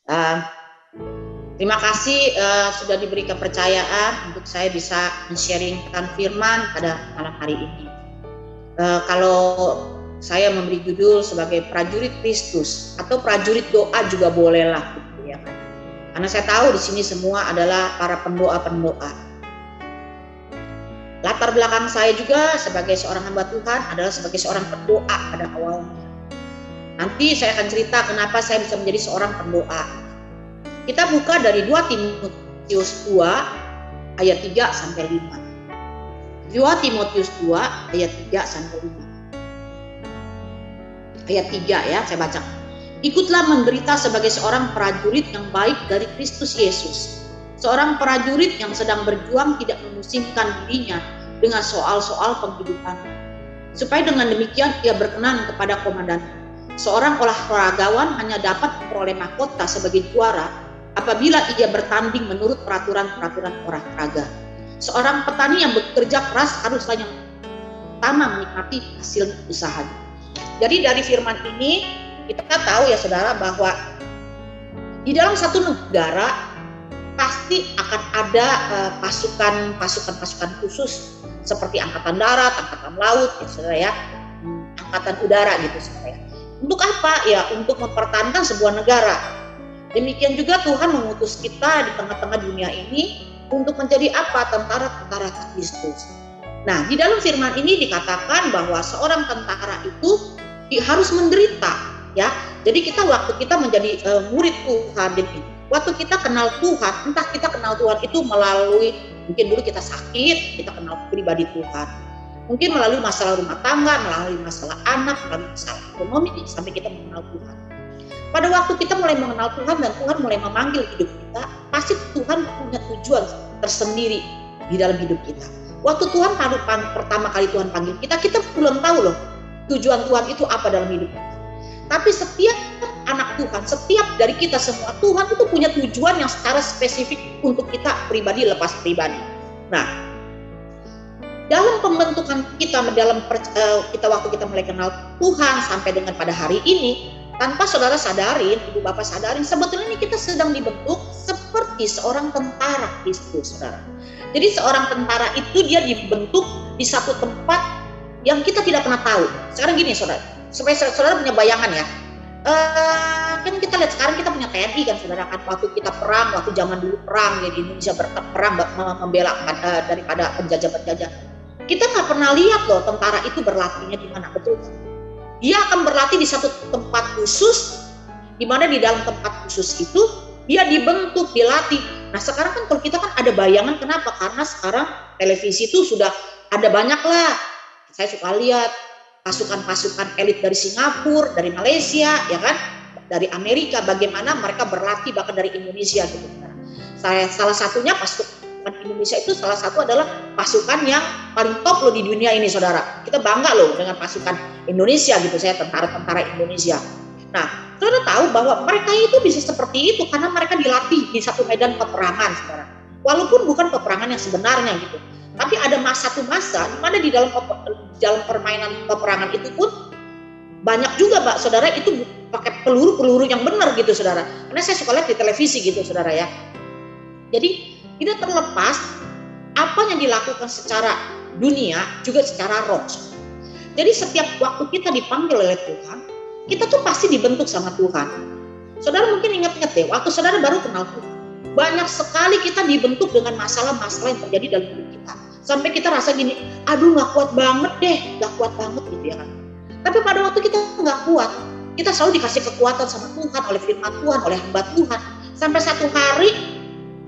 Uh, Terima kasih sudah diberi kepercayaan untuk saya bisa men-sharingkan firman pada malam hari ini. Kalau saya memberi judul sebagai prajurit Kristus atau prajurit doa juga bolehlah, gitu ya. Karena saya tahu di sini semua adalah para pendoa-pendoa. Latar belakang saya juga sebagai seorang hamba Tuhan adalah sebagai seorang pendoa pada awalnya. Nanti saya akan cerita kenapa saya bisa menjadi seorang pendoa. Kita buka dari 2 Timotius 2 ayat 3 sampai 5. 2 Timotius 2 ayat 3 sampai 5. Ayat 3 ya, saya baca. Ikutlah menderita sebagai seorang prajurit yang baik dari Kristus Yesus. Seorang prajurit yang sedang berjuang tidak memusingkan dirinya dengan soal-soal penghidupan. Supaya dengan demikian ia berkenan kepada komandan. Seorang olahragawan hanya dapat memperoleh mahkota sebagai juara apabila ia bertanding menurut peraturan-peraturan olahraga. Seorang petani yang bekerja keras haruslah yang pertama menikmati hasil usahanya. Jadi dari firman ini kita tahu ya saudara bahwa di dalam satu negara pasti akan ada pasukan khusus seperti angkatan darat, angkatan laut, ya saudara ya, angkatan udara gitu saudara ya. Untuk apa? Ya untuk mempertahankan sebuah negara. Demikian juga Tuhan mengutus kita di tengah-tengah dunia ini untuk menjadi apa? Tentara-tentara Kristus. Nah, di dalam firman ini dikatakan bahwa seorang tentara itu harus menderita, ya. Jadi kita waktu kita menjadi murid Tuhan, waktu kita kenal Tuhan, entah kita kenal Tuhan itu melalui mungkin dulu kita sakit, kita kenal pribadi Tuhan. Mungkin melalui masalah rumah tangga, melalui masalah anak, melalui masalah ekonomi, sampai kita mengenal Tuhan. Pada waktu kita mulai mengenal Tuhan dan Tuhan mulai memanggil hidup kita, pasti Tuhan punya tujuan tersendiri di dalam hidup kita. Waktu Tuhan pertama kali Tuhan panggil kita belum tahu loh tujuan Tuhan itu apa dalam hidup kita. Tapi setiap anak Tuhan, setiap dari kita semua, Tuhan itu punya tujuan yang secara spesifik untuk kita pribadi lepas pribadi. Nah, dalam pembentukan kita dalam kita waktu kita mulai kenal Tuhan sampai dengan pada hari ini, tanpa saudara sadarin, ibu bapak sadarin, sebetulnya ini kita sedang dibentuk seperti seorang tentara Kristus, saudara. Jadi seorang tentara itu dia dibentuk di satu tempat yang kita tidak pernah tahu. Sekarang gini saudara, supaya saudara punya bayangan ya. Kan kita lihat sekarang kita punya TNI kan saudara, kan waktu kita perang, waktu zaman dulu perang ya di Indonesia berperang membela daripada penjajah-penjajah. Kita nggak pernah lihat loh tentara itu berlatihnya di mana, betul kan? Dia akan berlatih di satu tempat khusus, di mana di dalam tempat khusus itu dia dibentuk, dilatih. Nah sekarang kan kalau kita kan ada bayangan, kenapa? Karena sekarang televisi itu sudah ada banyak lah. Saya suka lihat pasukan-pasukan elit dari Singapura, dari Malaysia, ya kan, dari Amerika, bagaimana mereka berlatih bahkan dari Indonesia gitu. Salah satunya pasukan Indonesia itu salah satu adalah pasukan yang paling top loh di dunia ini saudara. Kita bangga loh dengan pasukan Indonesia gitu, saya tentara-tentara Indonesia. Nah, saudara tahu bahwa mereka itu bisa seperti itu karena mereka dilatih di satu medan peperangan saudara. Walaupun bukan peperangan yang sebenarnya gitu. Tapi ada satu masa di mana di dalam permainan peperangan itu pun banyak juga Mbak saudara itu pakai peluru-peluru yang benar gitu saudara. Karena saya suka lihat di televisi gitu saudara ya. Jadi tidak terlepas apa yang dilakukan secara dunia juga secara roh. Jadi setiap waktu kita dipanggil oleh Tuhan, kita tuh pasti dibentuk sama Tuhan. Saudara mungkin ingat-ingat deh, waktu saudara baru kenal Tuhan, banyak sekali kita dibentuk dengan masalah-masalah yang terjadi dalam hidup kita. Sampai kita rasa gini, aduh gak kuat banget deh, gak kuat banget gitu ya kan. Tapi pada waktu kita gak kuat, kita selalu dikasih kekuatan sama Tuhan, oleh firman Tuhan, oleh hamba Tuhan. Sampai satu hari,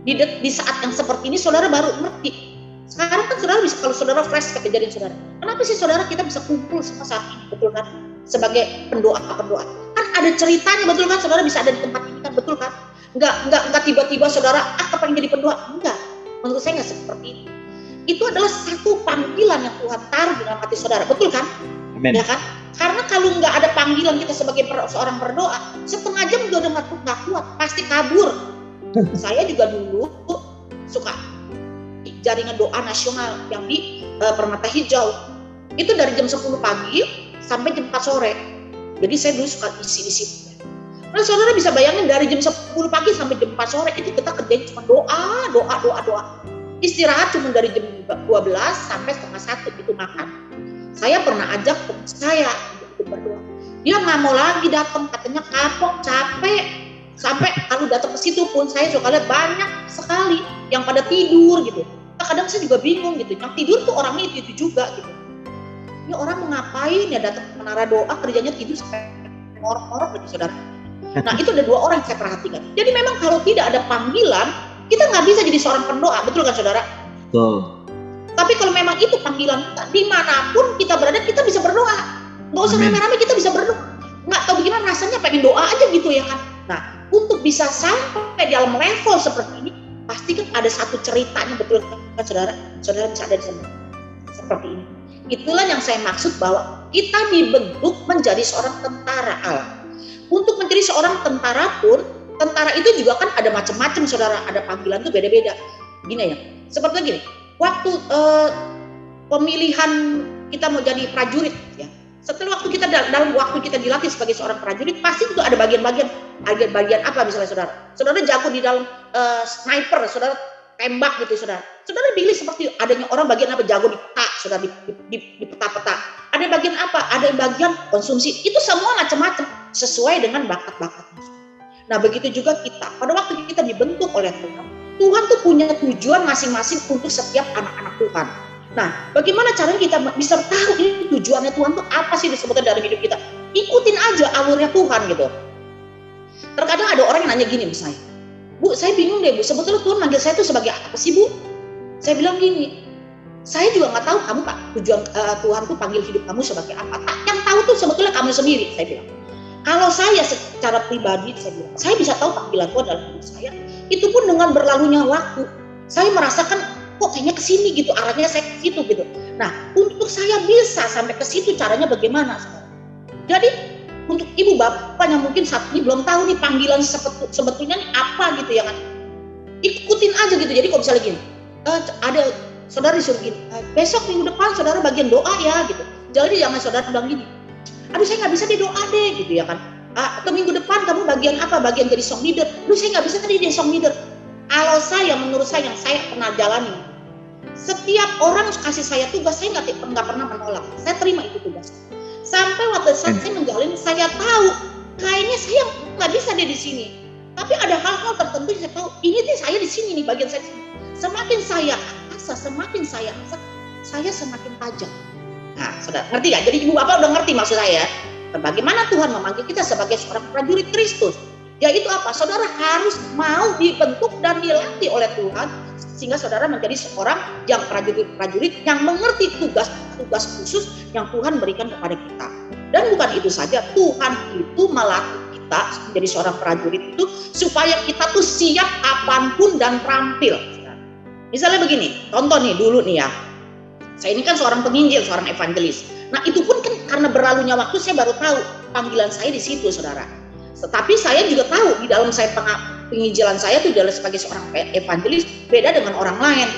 di saat yang seperti ini saudara baru ngerti. Sekarang kan saudara bisa, kalau saudara fresh ke kejadian saudara, kenapa sih saudara kita bisa kumpul semua saat ini, betul kan? Sebagai pendoa-pendoa kan ada ceritanya, betul kan? Saudara bisa ada di tempat ini kan, betul kan? Enggak tiba-tiba saudara kepengen jadi pendoa, enggak. Menurut saya enggak seperti itu. Itu adalah satu panggilan yang Tuhan taruh di dalam hati saudara, betul kan? Amen. Ya kan? Karena kalau nggak ada panggilan kita sebagai seorang berdoa, setengah jam juga udah nggak kuat, pasti kabur. Saya juga dulu suka jaringan doa nasional yang di Permata Hijau. Itu dari jam 10 pagi sampai jam 4 sore. Jadi saya dulu suka isi di situ. Nah, saudara bisa bayangin dari jam 10 pagi sampai jam 4 sore itu kita kerjain cuma doa. Istirahat cuma dari jam 12 sampai setengah 1 itu makan. Saya pernah ajak teman saya untuk berdoa. Dia nggak mau lagi datang, katanya kapok, capek. Sampai kalau datang ke situ pun saya suka lihat banyak sekali yang pada tidur gitu. Nah, kadang saya juga bingung gitu. Yang tidur tuh orangnya itu juga gitu. Ini orang mau ngapain ya datang ke menara doa kerjanya tidur sampai ngorok-ngorok gitu saudara. Nah itu ada 2 orang yang saya perhatikan. Jadi memang kalau tidak ada panggilan, kita nggak bisa jadi seorang pendoa, betul kan saudara? Betul. Tapi kalau memang itu panggilan kita, dimanapun kita berada, kita bisa berdoa. Nggak usah rame-rame, kita bisa berdoa. Nggak tahu bagaimana rasanya, pengen doa aja gitu ya kan. Nah untuk bisa sampai dalam level seperti ini, pasti kan ada satu ceritanya, betul kan saudara? Saudara bisa ada di sana seperti ini. Itulah yang saya maksud bahwa kita dibentuk menjadi seorang tentara Allah. Untuk menjadi seorang tentara pun, tentara itu juga kan ada macam-macam saudara, ada panggilan tuh beda-beda. Gini ya, seperti gini, waktu pemilihan kita mau jadi prajurit ya, setelah waktu kita dalam waktu kita dilatih sebagai seorang prajurit, pasti juga ada bagian apa misalnya saudara jago di dalam sniper, saudara tembak gitu saudara pilih seperti adanya orang bagian apa jago di peta, saudara di peta-peta. Ada bagian apa? Ada bagian konsumsi. Itu semua macam-macam sesuai dengan bakat-bakatnya. Nah begitu juga kita. Pada waktu kita dibentuk oleh Tuhan, Tuhan tuh punya tujuan masing-masing untuk setiap anak-anak Tuhan. Nah bagaimana caranya kita bisa tahu ini tujuannya Tuhan tuh apa sih disebutkan dalam hidup kita? Ikutin aja alurnya Tuhan gitu. Terkadang ada orang yang nanya gini misalnya, Bu saya bingung deh Bu, sebetulnya Tuhan manggil saya tuh sebagai apa sih Bu? Saya bilang gini, saya juga nggak tahu kamu Pak, tujuan Tuhan tuh panggil hidup kamu sebagai apa. Yang tahu tuh sebetulnya kamu sendiri, saya bilang. Kalau saya secara pribadi, saya bilang, saya bisa tahu panggilan Tuhan dalam hidup saya, itu pun dengan berlalunya waktu. Saya merasakan, kok kayaknya ke sini gitu, arahnya saya ke situ gitu. Nah, untuk saya bisa sampai ke situ caranya bagaimana? Jadi, untuk ibu bapak yang mungkin saat ini belum tahu nih panggilan sebetulnya nih apa gitu ya kan. Ikutin aja gitu. Jadi kalau misalnya gini, ada saudara disuruh gini, besok minggu depan saudara bagian doa ya gitu. Jadi jangan saudara bilang gini, aduh saya nggak bisa di doa deh gitu ya kan. Atau minggu depan kamu bagian apa? Bagian jadi song leader. Aduh saya nggak bisa tadi jadi song leader. Kalau menurut saya yang saya pernah jalani, setiap orang kasih saya tugas, saya nggak pernah menolak. Saya terima itu tugas. Sampai waktu saat saya menjalani, saya tahu kayaknya saya nggak bisa deh di sini. Tapi ada hal-hal tertentu yang saya tahu, ini nih saya di sini nih bagian saya. Semakin saya asah, saya semakin tajam. Nah, saudara ngerti gak? Jadi ibu bapak udah ngerti maksud saya. Bagaimana Tuhan memanggil kita sebagai seorang prajurit Kristus? Yaitu apa? Saudara harus mau dibentuk dan dilatih oleh Tuhan sehingga saudara menjadi seorang yang prajurit yang mengerti tugas khusus yang Tuhan berikan kepada kita. Dan bukan itu saja, Tuhan itu melatih kita menjadi seorang prajurit itu supaya kita tuh siap kapanpun dan terampil. Misalnya begini, contoh nih dulu nih ya, saya ini kan seorang penginjil, seorang evangelis. Nah itu pun kan karena berlalunya waktu saya baru tahu panggilan saya di situ saudara. Tetapi saya juga tahu di dalam saya penginjilan saya itu adalah sebagai seorang evangelis beda dengan orang lain.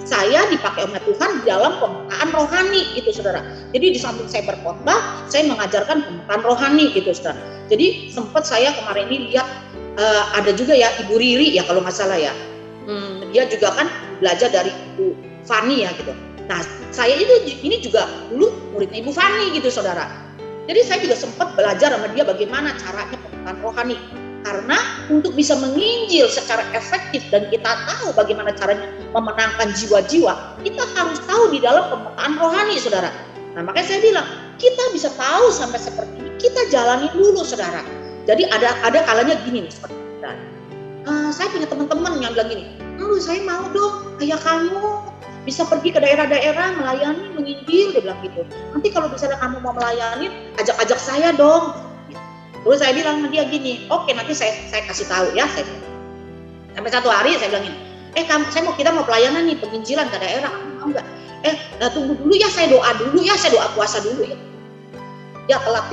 Saya dipakai oleh Tuhan dalam pemetaan rohani gitu saudara. Jadi di samping saya berkhotbah, saya mengajarkan pemetaan rohani gitu saudara. Jadi sempat saya kemarin ini lihat ada juga ya Ibu Riri ya kalau nggak salah ya. Dia juga kan belajar dari Ibu Fani ya gitu. Nah saya ini juga dulu muridnya Ibu Fani gitu saudara. Jadi saya juga sempat belajar sama dia bagaimana caranya pemetaan rohani. Karena untuk bisa menginjil secara efektif dan kita tahu bagaimana caranya memenangkan jiwa-jiwa, kita harus tahu di dalam pemetaan rohani saudara. Nah makanya saya bilang kita bisa tahu sampai seperti ini, kita jalani dulu saudara. Jadi ada kalanya gini nih seperti saudara. Saya punya teman-teman yang bilang gini, saya mau dong kayak kamu bisa pergi ke daerah-daerah melayani, menginjil, dia bilang gitu. Nanti kalau misalnya kamu mau melayani, ajak saya dong. Terus saya bilang sama dia gini, oke nanti saya kasih tahu ya. Saya bilang. Sampai satu hari saya bilang gini, kita mau pelayanan nih, penginjilan ke daerah, kamu mau nggak? Tunggu dulu ya, saya doa dulu ya, saya doa puasa dulu ya. Dia telat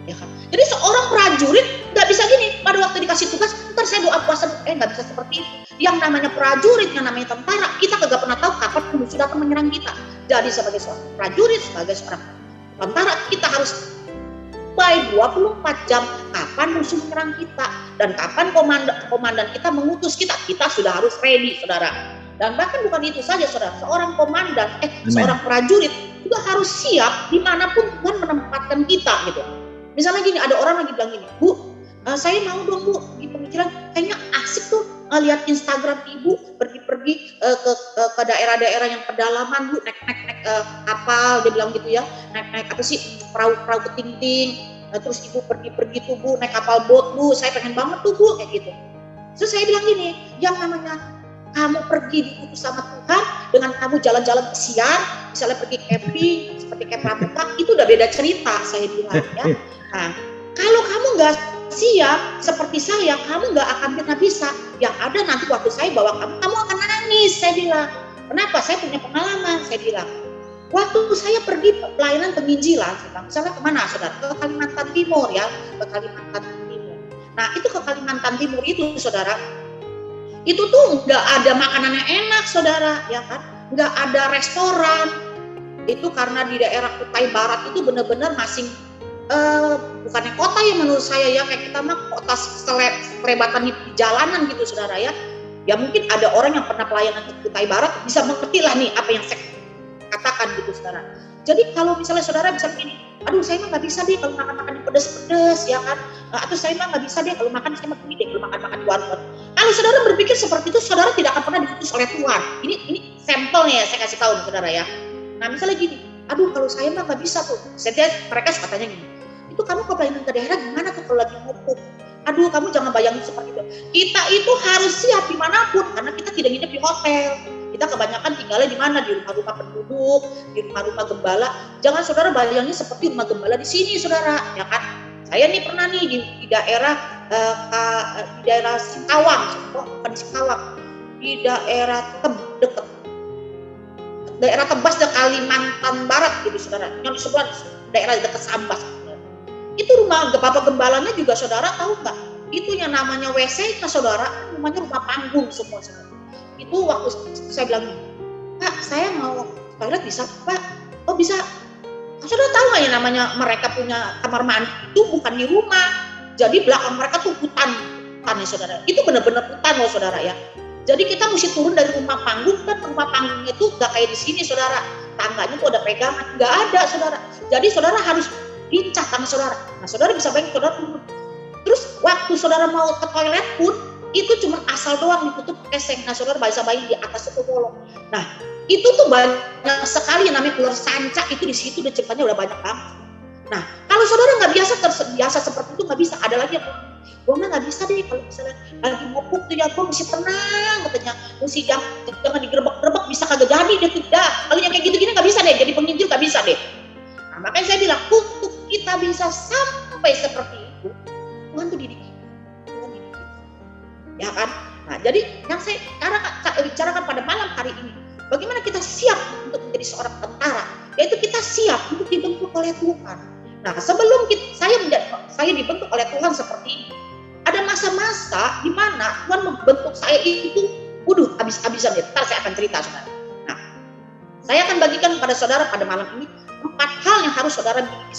ya kan. Jadi seorang prajurit nggak bisa gini, pada waktu dikasih tugas, ntar saya doa puasa, nggak bisa seperti itu. Yang namanya prajurit, yang namanya tentara, kita kagak pernah tahu kapan musuh datang menyerang kita. Jadi sebagai seorang prajurit, sebagai seorang tentara, kita harus standby 24 jam kapan musuh menyerang kita dan kapan komandan kita mengutus kita sudah harus ready, saudara. Dan bahkan bukan itu saja, saudara, seorang komandan, seorang prajurit juga harus siap dimanapun Tuhan menempatkan kita gitu. Misalnya gini, ada orang lagi bilang gini, Bu, saya mau dong Bu di pemikiran, kayaknya asik tuh lihat Instagram Ibu pergi-pergi ke daerah-daerah yang pedalaman Bu, naik kapal, dia bilang gitu ya, naik apa sih, perahu keting-ting, terus Ibu pergi-pergi tuh Bu, naik kapal boat Bu, saya pengen banget tuh Bu, kayak gitu. Terus saya bilang gini, yang namanya kamu pergi diutus sama Tuhan dengan kamu jalan-jalan pesiar, misalnya pergi camping seperti camp pramuka, itu udah beda cerita, saya bilang ya. Nah, kalau kamu nggak siap seperti saya, kamu nggak akan pernah bisa. Yang ada nanti waktu saya bawa kamu akan nangis, saya bilang. Kenapa? Saya punya pengalaman, saya bilang. Waktu saya pergi pelayanan penginjilan, misalnya kemana, saudara? Ke Kalimantan Timur ya, ke Kalimantan Timur. Nah, itu ke Kalimantan Timur itu, saudara, itu tuh nggak ada makanan yang enak, saudara, ya kan? Nggak ada restoran. Itu karena di daerah Kutai Barat itu benar-benar masih bukannya kota ya menurut saya ya, kayak kita mah kota selebatan di jalanan gitu, saudara ya. Ya mungkin ada orang yang pernah pelayanan ke Kutai Barat bisa mengerti lah nih apa yang saya katakan gitu, saudara. Jadi kalau misalnya saudara bisa begini, aduh saya mah nggak bisa deh kalau makan yang pedas-pedas ya kan, atau saya mah nggak bisa deh kalau makan, saya mah gini deh kalau makan di warung. Kalau saudara berpikir seperti itu, saudara tidak akan pernah diutus oleh Tuhan. Ini sampelnya ya, saya kasih tahu saudara ya. Nah misalnya gini, aduh kalau saya mah nggak bisa tuh, mereka suka tanya gini, itu kamu ke pelayanan ke daerah gimana tuh kalau lagi ngupuk? Aduh kamu jangan bayangin seperti itu. Kita itu harus siap dimanapun, karena kita tidak hidup di hotel. Kita kebanyakan tinggalnya di mana? Di rumah-rumah penduduk, di rumah-rumah gembala. Jangan saudara bayangin seperti rumah gembala di sini, saudara, ya kan? Saya nih pernah nih di daerah Singkawang, bukan di Singkawang, di daerah daerah Tebas dan Kalimantan Barat gitu, saudara. Yang di sebelah daerah dekat Sambas. Itu rumah bapak gembalanya juga, saudara tahu nggak? Itu yang namanya WC, saudara, rumahnya rumah panggung semua, saudara. Itu waktu saya bilang, Pak, saya mau toilet bisa, Pak? Oh bisa. Saudara tahu nggak ya namanya mereka punya kamar mandi itu bukan di rumah. Jadi belakang mereka tuh hutan ya, saudara. Itu benar-benar hutan loh, saudara ya. Jadi kita mesti turun dari rumah panggung, dan rumah panggungnya itu nggak kayak di sini, saudara. Tangganya tuh ada pegangan, nggak ada, saudara. Jadi saudara harus lincah tangan saudara. Nah saudara bisa bayangin saudara turun. Terus waktu saudara mau ke toilet pun itu cuma asal doang ditutup pakai seng. Nah saudara bisa bayangin di atas itu bolong. Nah itu tuh banyak sekali yang namanya ular sanca, itu di situ udah ceritanya udah banyak banget. Nah kalau saudara nggak biasa seperti itu, nggak bisa. Ada lagi yang gue mah nggak bisa deh kalau misalnya lagi ngopuk tuh ya, gue mesti tenang katanya, mesti jangan digerebek-gerebek, bisa kagak jadi deh, tidak. Kalau yang kayak gitu-gini nggak bisa deh, jadi penginjil nggak bisa deh. Nah, makanya saya bilang untuk kita bisa sampai seperti itu, Tuhan tuh didik kita. Ya kan? Nah, jadi yang saya bicarakan pada malam hari ini, bagaimana kita siap untuk menjadi seorang tentara, yaitu kita siap untuk dibentuk oleh Tuhan. Nah, sebelum saya dibentuk oleh Tuhan seperti ini, ada masa-masa di mana Tuhan membentuk saya itu, habis-habisan deh. Ntar saya akan cerita, saudara. Nah, saya akan bagikan kepada saudara pada malam ini 4 hal yang harus saudara miliki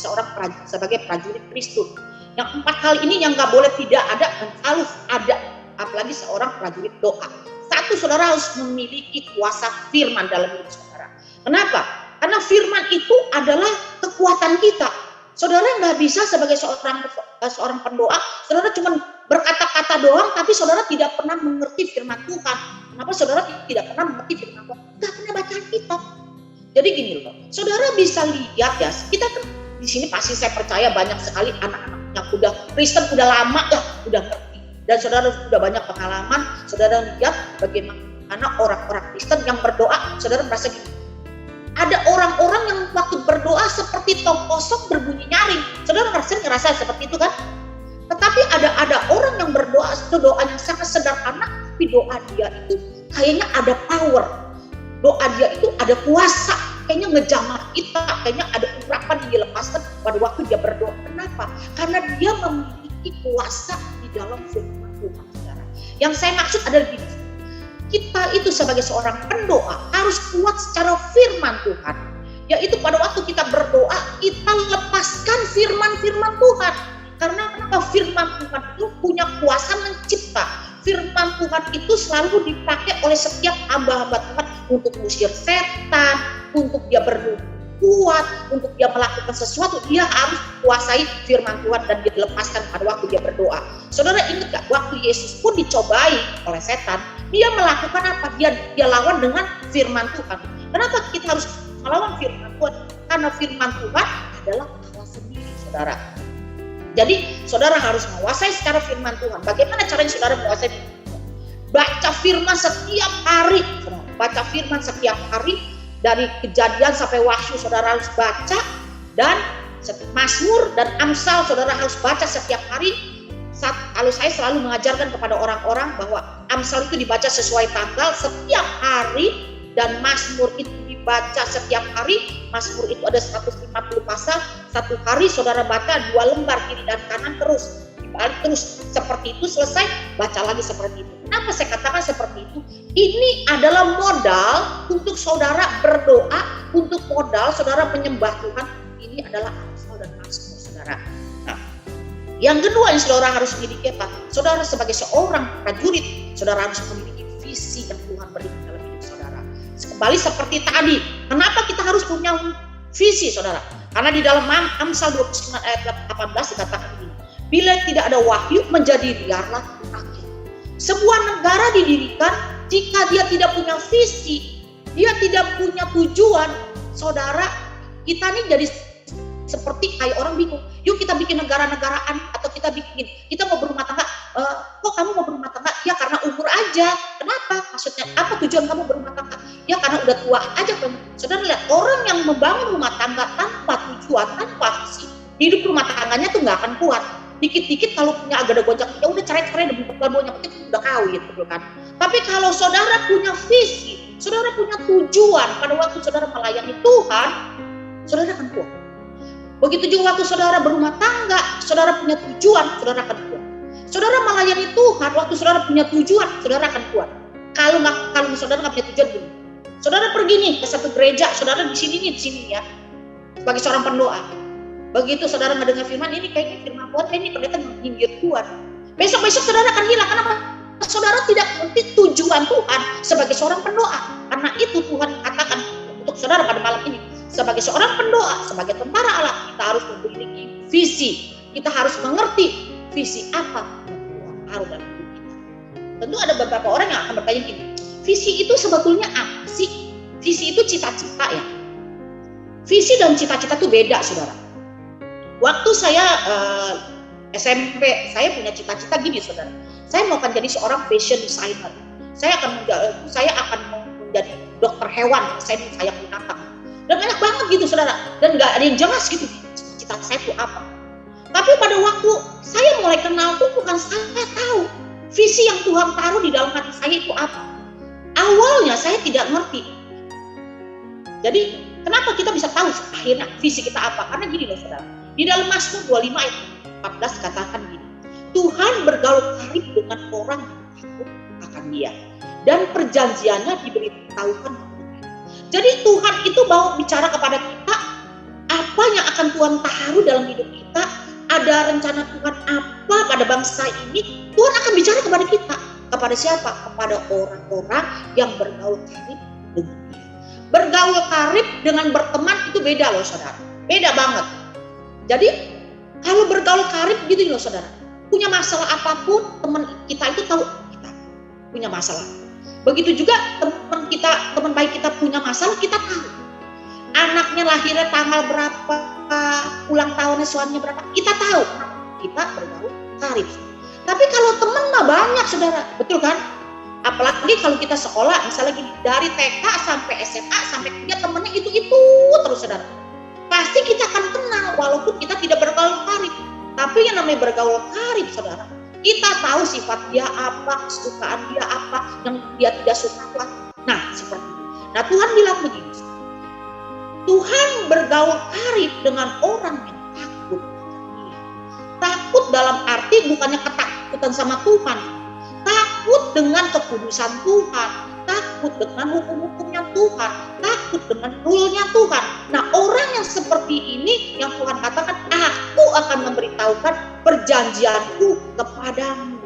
sebagai prajurit Kristus. Yang 4 hal ini yang nggak boleh tidak ada dan harus ada, apalagi seorang prajurit doa. 1, saudara harus memiliki kuasa firman dalam hidup saudara. Kenapa? Karena firman itu adalah kekuatan kita. Saudara nggak bisa sebagai seorang pendoa, saudara cuma berkata-kata doang, tapi saudara tidak pernah mengerti firman Tuhan. Kenapa saudara tidak pernah mengerti firman Tuhan? Nggak pernah baca Alkitab. Jadi gini loh, saudara bisa lihat ya, kita kan di sini pasti saya percaya banyak sekali anak-anak yang udah Kristen, udah lama ya, udah ngerti. Dan saudara sudah banyak pengalaman, saudara lihat bagaimana orang-orang Kristen yang berdoa, saudara merasa gini. Ada orang-orang yang waktu berdoa seperti tong kosong berbunyi nyaring. Saudara ngerasa seperti itu kan? Tetapi ada orang yang berdoa, doanya sangat sederhana, tapi doa dia itu kayaknya ada power. Doa dia itu ada kuasa, kayaknya ngejamah kita, kayaknya ada urapan yang dilepaskan pada waktu dia berdoa. Kenapa? Karena dia memiliki kuasa di dalam firman Tuhan, saudara. Yang saya maksud adalah gini, kita itu sebagai seorang pendoa harus kuat secara firman Tuhan. yaitu pada waktu kita berdoa, kita lepaskan firman-firman Tuhan. Karena apa? Firman Tuhan itu punya kuasa mencipta. Firman Tuhan itu selalu dipakai oleh setiap hamba-hamba Tuhan untuk mengusir setan, untuk dia berdoa kuat, untuk dia melakukan sesuatu, dia harus kuasai firman Tuhan dan dilepaskan pada waktu dia berdoa. Saudara ingat gak, waktu Yesus pun dicobai oleh setan, dia melakukan apa? Dia lawan dengan firman Tuhan. Kenapa kita harus melawan firman Tuhan? Karena firman Tuhan adalah Allah sendiri, saudara. Jadi saudara harus menguasai secara firman Tuhan. Bagaimana caranya saudara menguasai firman Tuhan? Baca firman setiap hari, saudara. Baca firman setiap hari. Dari Kejadian sampai Wahyu saudara harus baca, dan Mazmur dan Amsal saudara harus baca setiap hari. Kalau saya selalu mengajarkan kepada orang-orang bahwa Amsal itu dibaca sesuai tanggal setiap hari, dan Mazmur itu dibaca setiap hari. Mazmur itu ada 150 pasal, satu hari saudara baca 2 lembar kiri dan kanan terus. Dibalik terus seperti itu, selesai baca lagi seperti itu. Kenapa saya katakan seperti itu? Ini adalah modal untuk saudara berdoa, untuk modal saudara menyembah Tuhan. Ini adalah Amsal dan Mazmur, saudara. Nah, yang kedua yang saudara harus miliki apa? Saudara sebagai seorang prajurit, saudara harus memiliki visi yang Tuhan berikan dalam hidup saudara. Kembali seperti tadi, kenapa kita harus punya visi, saudara? Karena di dalam Amsal 29 ayat 18 dikatakan begini, bila tidak ada wahyu, menjadi liarlah rakyat. Sebuah negara didirikan jika dia tidak punya visi, dia tidak punya tujuan. Saudara, kita nih jadi seperti kayak orang bingung. Yuk kita bikin negara-negaraan, atau kita mau berumah tangga. Kok kamu mau berumah tangga? Ya karena umur aja. Kenapa? Maksudnya apa tujuan kamu berumah tangga? Ya karena udah tua aja. Saudara lihat, orang yang membangun rumah tangga tanpa tujuan, tanpa visi, hidup rumah tangganya tuh nggak akan kuat. Dikit-dikit kalau punya agak ada gonjang, ya udah cerai-cerai dan buka yang penting udah kawin, gitu kan. Tapi kalau saudara punya visi, saudara punya tujuan, pada waktu saudara melayani Tuhan, saudara akan kuat. Begitu juga waktu saudara berumah tangga, saudara punya tujuan, saudara akan kuat. Saudara melayani Tuhan, waktu saudara punya tujuan, saudara akan kuat. Kalau saudara nggak punya tujuan, gini. Saudara pergi nih ke satu gereja, saudara di sini ya, sebagai seorang pendoa. Begitu saudara mendengar firman, ini kayaknya firman Tuhan, ini pendeta menyindir Tuhan. Besok-besok saudara akan hilang. Kenapa? Saudara tidak mengerti tujuan Tuhan sebagai seorang pendoa. Karena itu Tuhan katakan untuk saudara pada malam ini, sebagai seorang pendoa, sebagai tentara Allah, kita harus memiliki visi. Kita harus mengerti visi apa yang Tuhan taruh dalam hidup kita. Tentu ada beberapa orang yang akan bertanya gini, visi itu sebetulnya apa sih? Visi itu cita-cita ya. Visi dan cita-cita itu beda, saudara. Waktu saya SMP, saya punya cita-cita gini, saudara. Saya mau jadi seorang fashion designer. Saya akan menjadi dokter hewan. Saya binatang. Dan banyak banget gitu, saudara. Dan nggak ada yang jelas gitu cita-cita saya itu apa. Tapi pada waktu saya mulai kenal tuh, bukan saya tahu visi yang Tuhan taruh di dalam hati saya itu apa. Awalnya saya tidak ngerti. Jadi kenapa kita bisa tahu akhirnya visi kita apa? Karena gini loh, saudara. Di dalam Mazmur 25 ayat 14 katakan gini, Tuhan bergaul karib dengan orang yang takut akan Dia, dan perjanjiannya diberitahukan kepada mereka. Jadi Tuhan itu mau bicara kepada kita apa yang akan Tuhan taruh dalam hidup kita. Ada rencana Tuhan apa pada bangsa ini, Tuhan akan bicara kepada kita. Kepada siapa? Kepada orang-orang yang bergaul karib dengan Dia. Bergaul karib dengan berteman itu beda loh, saudara. Beda banget. Jadi kalau bergaul karib gitu loh, saudara. Punya masalah apapun, teman kita itu tahu kita punya masalah. Begitu juga teman baik kita punya masalah, kita tahu. Anaknya lahirnya tanggal berapa, ulang tahunnya suaminya berapa, kita tahu. Kita bergaul karib. Tapi kalau teman mah banyak, saudara, betul kan? Apalagi kalau kita sekolah, misalnya gini, dari TK sampai SMA sampai kuliah, temennya itu terus, saudara. Pasti kita akan kenal walaupun kita tidak bergaul karib. Tapi yang namanya bergaul karib, saudara, kita tahu sifat dia apa, kesukaan dia apa, yang dia tidak suka. Nah, seperti itu. Nah, Tuhan bilang begini, Tuhan bergaul karib dengan orang yang takut akan Dia. Takut dalam arti bukannya ketakutan sama Tuhan, takut dengan kekudusan Tuhan, takut dengan hukum-hukumnya Tuhan, takut takut dengan rule-nya Tuhan. Nah, orang yang seperti ini yang Tuhan katakan, aku akan memberitahukan perjanjianku kepadamu.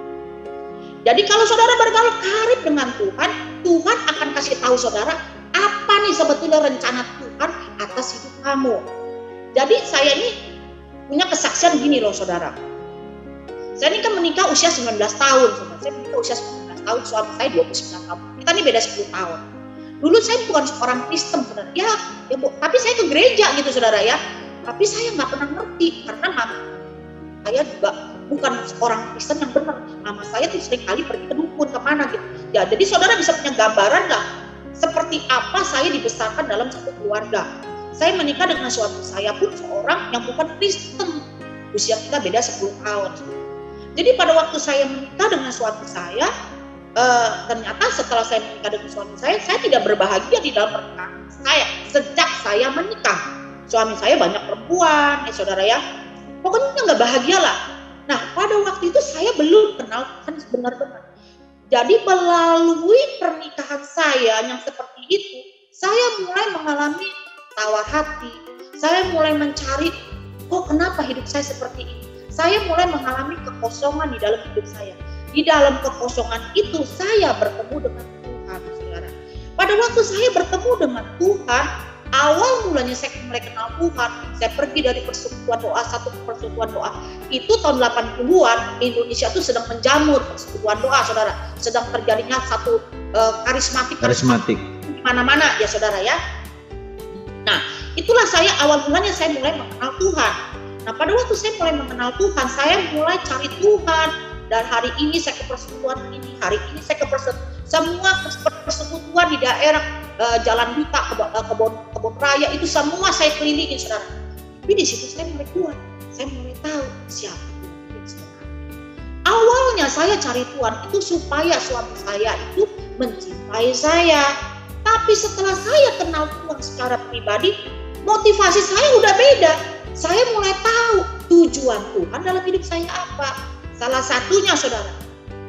Jadi kalau saudara bergaul karib dengan Tuhan, Tuhan akan kasih tahu saudara apa nih sebetulnya rencana Tuhan atas hidup kamu. Jadi saya ini punya kesaksian gini loh saudara. Saya ini kan menikah usia 19 tahun. Saudara. Saya menikah usia 19 tahun, suami saya 29 tahun. Kita ini beda 10 tahun. Dulu saya bukan seorang Kristen saudara. Ya Bu, tapi saya ke gereja gitu saudara ya. Tapi saya nggak pernah ngerti karena mama saya juga bukan seorang Kristen yang benar. Mama saya tuh sering kali pergi ke dukun kemana gitu. Ya jadi saudara bisa punya gambaran nggak seperti apa saya dibesarkan dalam satu keluarga. Saya menikah dengan suami saya pun seorang yang bukan Kristen. Usia kita beda 10 tahun. Jadi pada waktu saya menikah dengan suami saya, ternyata setelah saya menikah dengan suami saya tidak berbahagia di dalam pernikahan saya sejak saya menikah. Suami saya banyak perempuan, saudara ya. Pokoknya nggak bahagia lah. Nah pada waktu itu saya belum kenal Tuhan benar-benar. Jadi melalui pernikahan saya yang seperti itu, saya mulai mengalami tawar hati. Saya mulai mencari, kok kenapa hidup saya seperti ini? Saya mulai mengalami kekosongan di dalam hidup saya. Di dalam kekosongan itu saya bertemu dengan Tuhan, saudara. Pada waktu saya bertemu dengan Tuhan, awal mulanya saya mulai kenal Tuhan. Saya pergi dari persekutuan doa satu ke persekutuan doa. Itu tahun 80-an, Indonesia itu sedang menjamur persekutuan doa, saudara. Sedang terjadinya satu karismatik di mana-mana ya, saudara ya. Nah, itulah awal mulanya saya mulai mengenal Tuhan. Nah, pada waktu saya mulai mengenal Tuhan, saya mulai cari Tuhan. Dan hari ini saya ke persekutuan ini, hari ini saya ke semua persekutuan di daerah Jalan Duta, Kebon Raya, itu semua saya kelilingi, saudara. Tapi di situ saya mulai kuat, saya mulai tahu siapa Tuhan sebenarnya. Awalnya saya cari Tuhan itu supaya suami saya itu mencintai saya. Tapi setelah saya kenal Tuhan secara pribadi, motivasi saya udah beda. Saya mulai tahu tujuan Tuhan dalam hidup saya apa. Salah satunya saudara,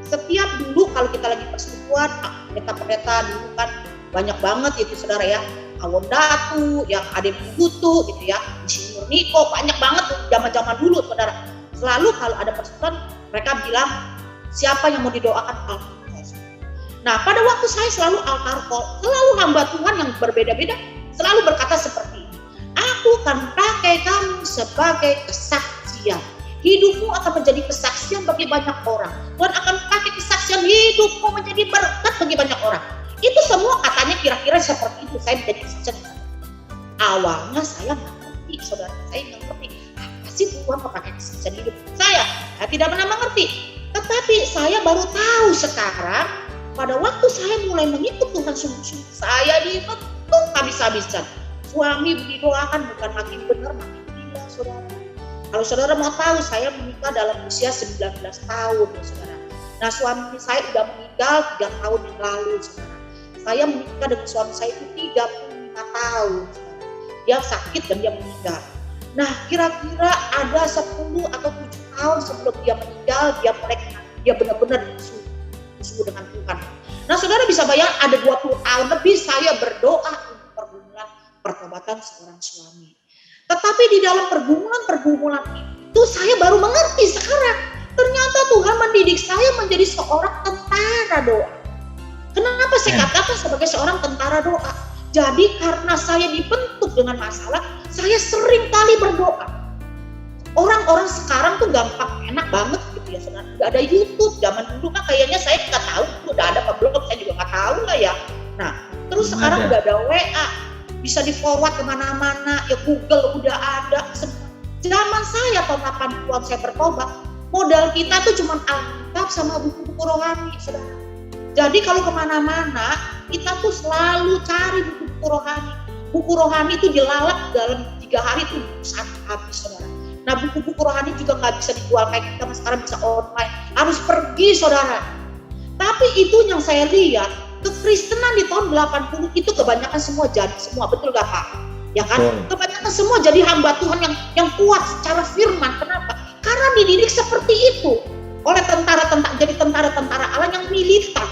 setiap dulu kalau kita lagi persekutuan, pendeta-pendeta dulu kan banyak banget itu saudara ya. Awon Datu, yang Ade Butuh gitu ya, Insinyur Niko, banyak banget tuh zaman-zaman dulu saudara. Selalu kalau ada persekutuan mereka bilang siapa yang mau didoakan altar. Nah pada waktu saya selalu altar call, selalu hamba Tuhan yang berbeda-beda selalu berkata seperti ini. Aku akan pakai kamu sebagai kesaksian. Hidupmu akan menjadi kesaksian bagi banyak orang. Tuhan akan pakai kesaksian hidupmu menjadi berkat bagi banyak orang. Itu semua katanya kira-kira seperti itu. Saya menjadi kesaksian. Awalnya saya nggak ngerti, saudara. Saya nggak ngerti. Apa sih Tuhan mau pakai kesaksian hidup? Saya tidak pernah mengerti. Tetapi saya baru tahu sekarang, pada waktu saya mulai mengikut Tuhan sungguh-sungguh, saya dibentuk habis-habisan. Suami didoakan bukan makin benar, makin gila, saudara. Kalau saudara mau tahu, saya menikah dalam usia 19 tahun, ya, saudara. Nah, suami saya sudah meninggal 3 tahun yang lalu, saudara. Saya menikah dengan suami saya itu 35 tahun, saudara. Dia sakit dan dia meninggal. Nah, kira-kira ada 10 atau 7 tahun sebelum dia meninggal, dia benar-benar bersungguh dengan Tuhan. Nah, saudara bisa bayangkan ada 20 tahun lebih saya berdoa untuk pergumulan pertobatan seorang suami. Tetapi di dalam pergumulan itu saya baru mengerti sekarang. Ternyata Tuhan mendidik saya menjadi seorang tentara doa. Kenapa saya katakan sebagai seorang tentara doa? Jadi karena saya dibentuk dengan masalah, saya sering kali berdoa. Orang-orang sekarang tuh gampang, enak banget gitu ya. Udah ada YouTube, zaman dulu kan kayaknya saya nggak tahu, udah ada blog, saya juga nggak tahu lah ya. Nah, terus sekarang udah ada WA. Bisa di forward kemana-mana, ya Google udah ada. Zaman saya tahun 80-an saya bertobat, modal kita tuh cuma Alkitab sama buku-buku rohani, saudara. Jadi kalau kemana-mana, kita tuh selalu cari buku-buku rohani. Buku rohani itu dilalap dalam 3 hari tuh habis, saudara. Nah buku-buku rohani juga nggak bisa dijual kayak kita sekarang bisa online, harus pergi, saudara. Tapi itu yang saya lihat, kekristenan di tahun 80 itu kebanyakan semua jadi semua, betul gak Pak? Ya kan? Kebanyakan semua jadi hamba Tuhan yang kuat secara firman. Kenapa? Karena dididik seperti itu oleh jadi tentara Allah yang militan.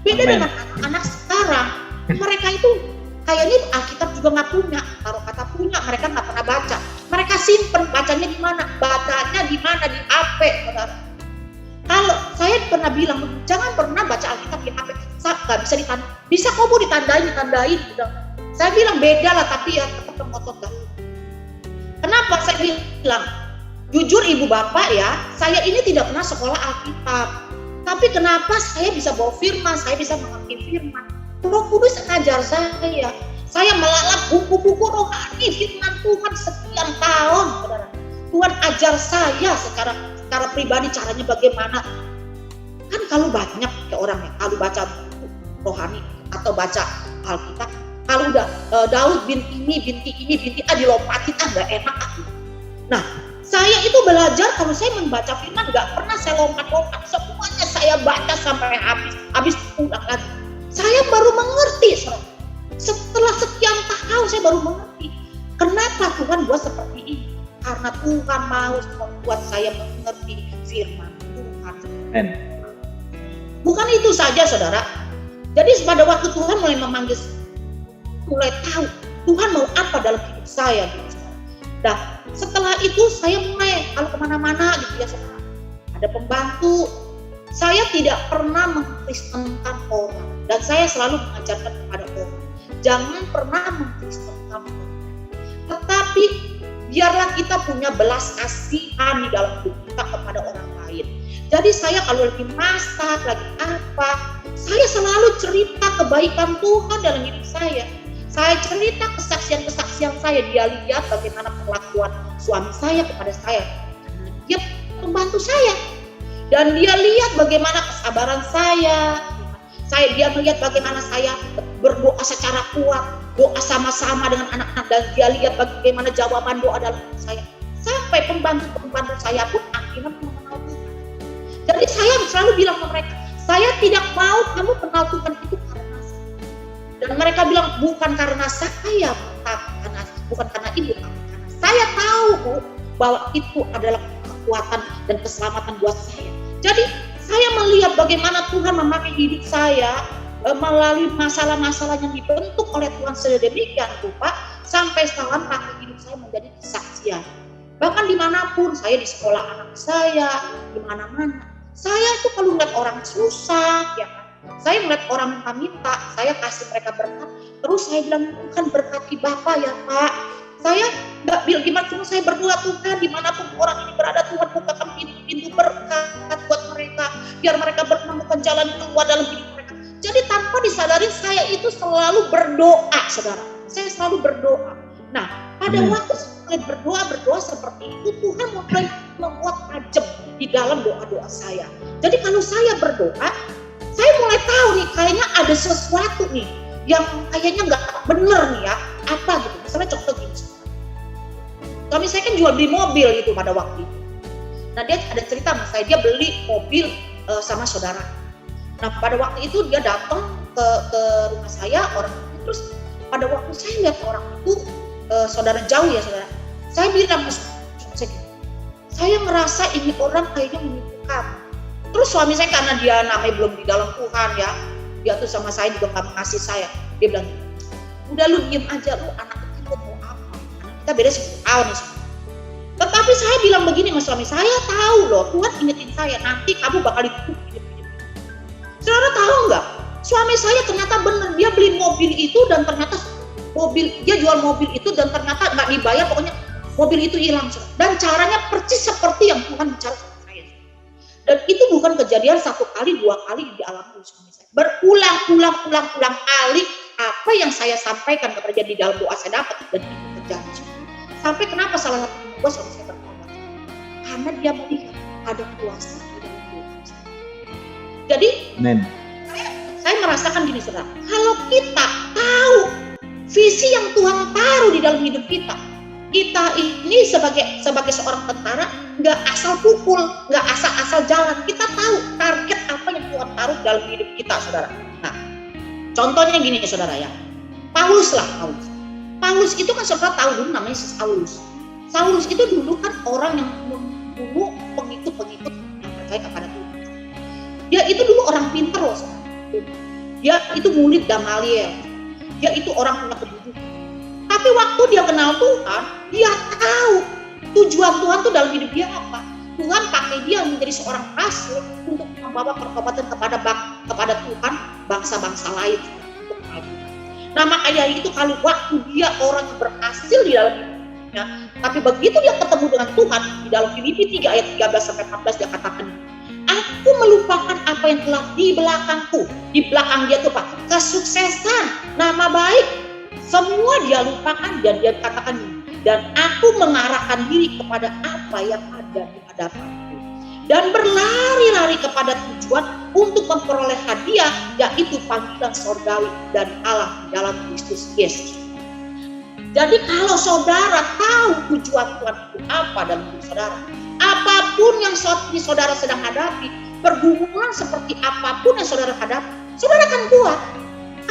Beda dengan anak-anak sekarang, mereka itu kayaknya Alkitab juga nggak punya. Taruh kata punya, mereka nggak pernah baca. Mereka simpen, bacanya di mana? Bacanya di mana? Di HP, saudara. Kalau saya pernah bilang, jangan pernah baca Alkitab di HP, nggak bisa ditandai. Bisa kok Bu ditandain. Saya bilang beda lah, tapi ya tetap ngotot dah. Kenapa saya bilang? Jujur ibu bapak ya, saya ini tidak pernah sekolah Alkitab. Tapi kenapa saya bisa bawa firman, saya bisa mengerti firman? Roh Kudus ngajar saya. Saya melalap buku-buku rohani firman Tuhan sekian tahun, saudara. Tuhan ajar saya secara pribadi caranya bagaimana. Kan kalau banyak ya orang ya, kalau baca buku rohani atau baca Alkitab, kalau udah Daud binti ini, binti dilompatin, nggak enak aku. Nah, saya itu belajar kalau saya membaca firman nggak pernah saya lompat-lompat, semuanya saya baca sampai habis pulang lagi. Saya baru mengerti, setelah sekian tahun saya baru mengerti kenapa Tuhan buat seperti ini. Karena Tuhan mau membuat saya mengerti firman Tuhan. Bukan itu saja, saudara. Jadi pada waktu Tuhan mulai memanggil, mulai tahu Tuhan mau apa dalam hidup saya, gitu. Nah, setelah itu saya mulai kalau kemana-mana gitu ya, saudara. Ada pembantu. Saya tidak pernah mengkristenkan orang, dan saya selalu mengajarkan kepada orang, jangan pernah mengkristenkan orang. Tetapi biarlah kita punya belas kasihan di dalam hidup kita kepada orang lain. Jadi saya kalau lagi masak, lagi apa, saya selalu cerita kebaikan Tuhan dalam hidup saya. Saya cerita kesaksian-kesaksian saya. Dia lihat bagaimana perlakuan suami saya kepada saya. Dia membantu saya. Dan dia lihat bagaimana kesabaran saya. Dia melihat bagaimana saya berdoa secara kuat, doa sama-sama dengan anak-anak, dan dia lihat bagaimana jawaban doa dalam hidup saya. Sampai pembantu-pembantu saya pun akhirnya mengenal Tuhan. Jadi saya selalu bilang ke mereka, saya tidak mau kamu kenal Tuhan itu karena saya. Dan mereka bilang, bukan karena saya, bukan karena ibu, karena saya tahu Bu, bahwa itu adalah kekuatan dan keselamatan buat saya. Jadi saya melihat bagaimana Tuhan memakai hidup saya melalui masalah-masalah yang dibentuk oleh Tuhan sedemikian rupa sampai sekarang pakai hidup saya menjadi kesaksian. Bahkan dimanapun, saya di sekolah anak saya, di mana-mana, saya itu kalau melihat orang susah, ya kan, saya melihat orang minta, saya kasih mereka berkat. Terus saya bilang, Tuhan berkati Bapak ya Pak. Saya nggak bilang gimana, cuma saya berdoa, Tuhan dimanapun orang ini berada, Tuhan bukakan pintu-pintu berkat buat mereka, biar mereka menemukan jalan keluar dalam hidup mereka. Jadi tanpa disadari saya itu selalu berdoa, saudara. Saya selalu berdoa. Nah, pada waktu saya berdoa seperti itu, Tuhan mulai membuat tajam di dalam doa-doa saya. Jadi kalau saya berdoa, saya mulai tahu nih, kayaknya ada sesuatu nih yang kayaknya nggak benar nih ya, apa gitu. Misalnya contoh gini, suami saya kan jual beli mobil gitu pada waktu itu. Nah dia ada cerita sama saya, dia beli mobil sama saudara. Nah pada waktu itu dia datang ke rumah saya, orang itu, terus pada waktu saya lihat orang itu saudara jauh ya saudara, saya bilang saya merasa ini orang kayaknya menipu kamu. Terus suami saya karena dia namanya belum di dalam Tuhan ya, dia tuh sama saya juga nggak mengasihi saya, dia bilang, udah lu diem aja, lu anak kecil mau apa, anak kita beda 10 tahun nih. Tetapi saya bilang begini sama suami saya, tahu loh Tuhan ingetin saya, nanti kamu bakal ditutup hidup-hidup. Saudara tahu nggak, suami saya ternyata benar, dia beli mobil itu dan ternyata dia jual mobil itu dan ternyata nggak dibayar, pokoknya mobil itu hilang. Dan caranya persis seperti yang Tuhan bicara sama saya. Dan itu bukan kejadian 1 kali, 2 kali dialami suami saya. Berulang-ulang kali apa yang saya sampaikan kepada dia di dalam doa saya dapat, dan itu terjadi. Sampai kenapa salah satu gue suami saya bertobat? Karena dia melihat ada kuasa di dalam doa saya. Jadi saya merasakan gini saudara, kalau kita tahu visi yang Tuhan taruh di dalam hidup kita ini sebagai seorang tentara nggak asal pukul, nggak asal jalan. Kita tahu target apa yang Tuhan taruh dalam hidup kita, saudara. Nah, contohnya gini saudara ya, Paulus itu kan saudara tahu dulu namanya Saulus. Saulus itu dulu kan orang yang membunuh pengikut-pengikut yang percaya kepada Tuhan. Dia itu dulu orang pintar loh saudara. Dia itu murid Gamaliel. Dia itu orang punya kedudukan. Tapi waktu dia kenal Tuhan, dia tahu tujuan Tuhan itu dalam hidup dia apa. Tuhan pakai dia menjadi seorang rasul untuk membawa pertobatan kepada Tuhan bangsa-bangsa lain. Nah makanya itu kalau waktu dia orang yang berhasil di dalam hidupnya, tapi begitu dia ketemu dengan Tuhan, di dalam Filipi 3 ayat 13-14 dia katakan, aku melupakan apa yang telah di belakangku. Di belakang dia itu Pak, kesuksesan, nama baik, semua dia lupakan dan dia katakan, dan aku mengarahkan diri kepada apa yang ada di hadapanku dan berlari-lari kepada tujuan untuk memperoleh hadiah, yaitu panggilan surgawi dari Allah di dalam Kristus Yesus. Jadi kalau saudara tahu tujuan Tuhan itu apa dalam hidup saudara, apapun yang saudara sedang hadapi, pergumulan seperti apapun yang saudara hadapi, saudara akan kuat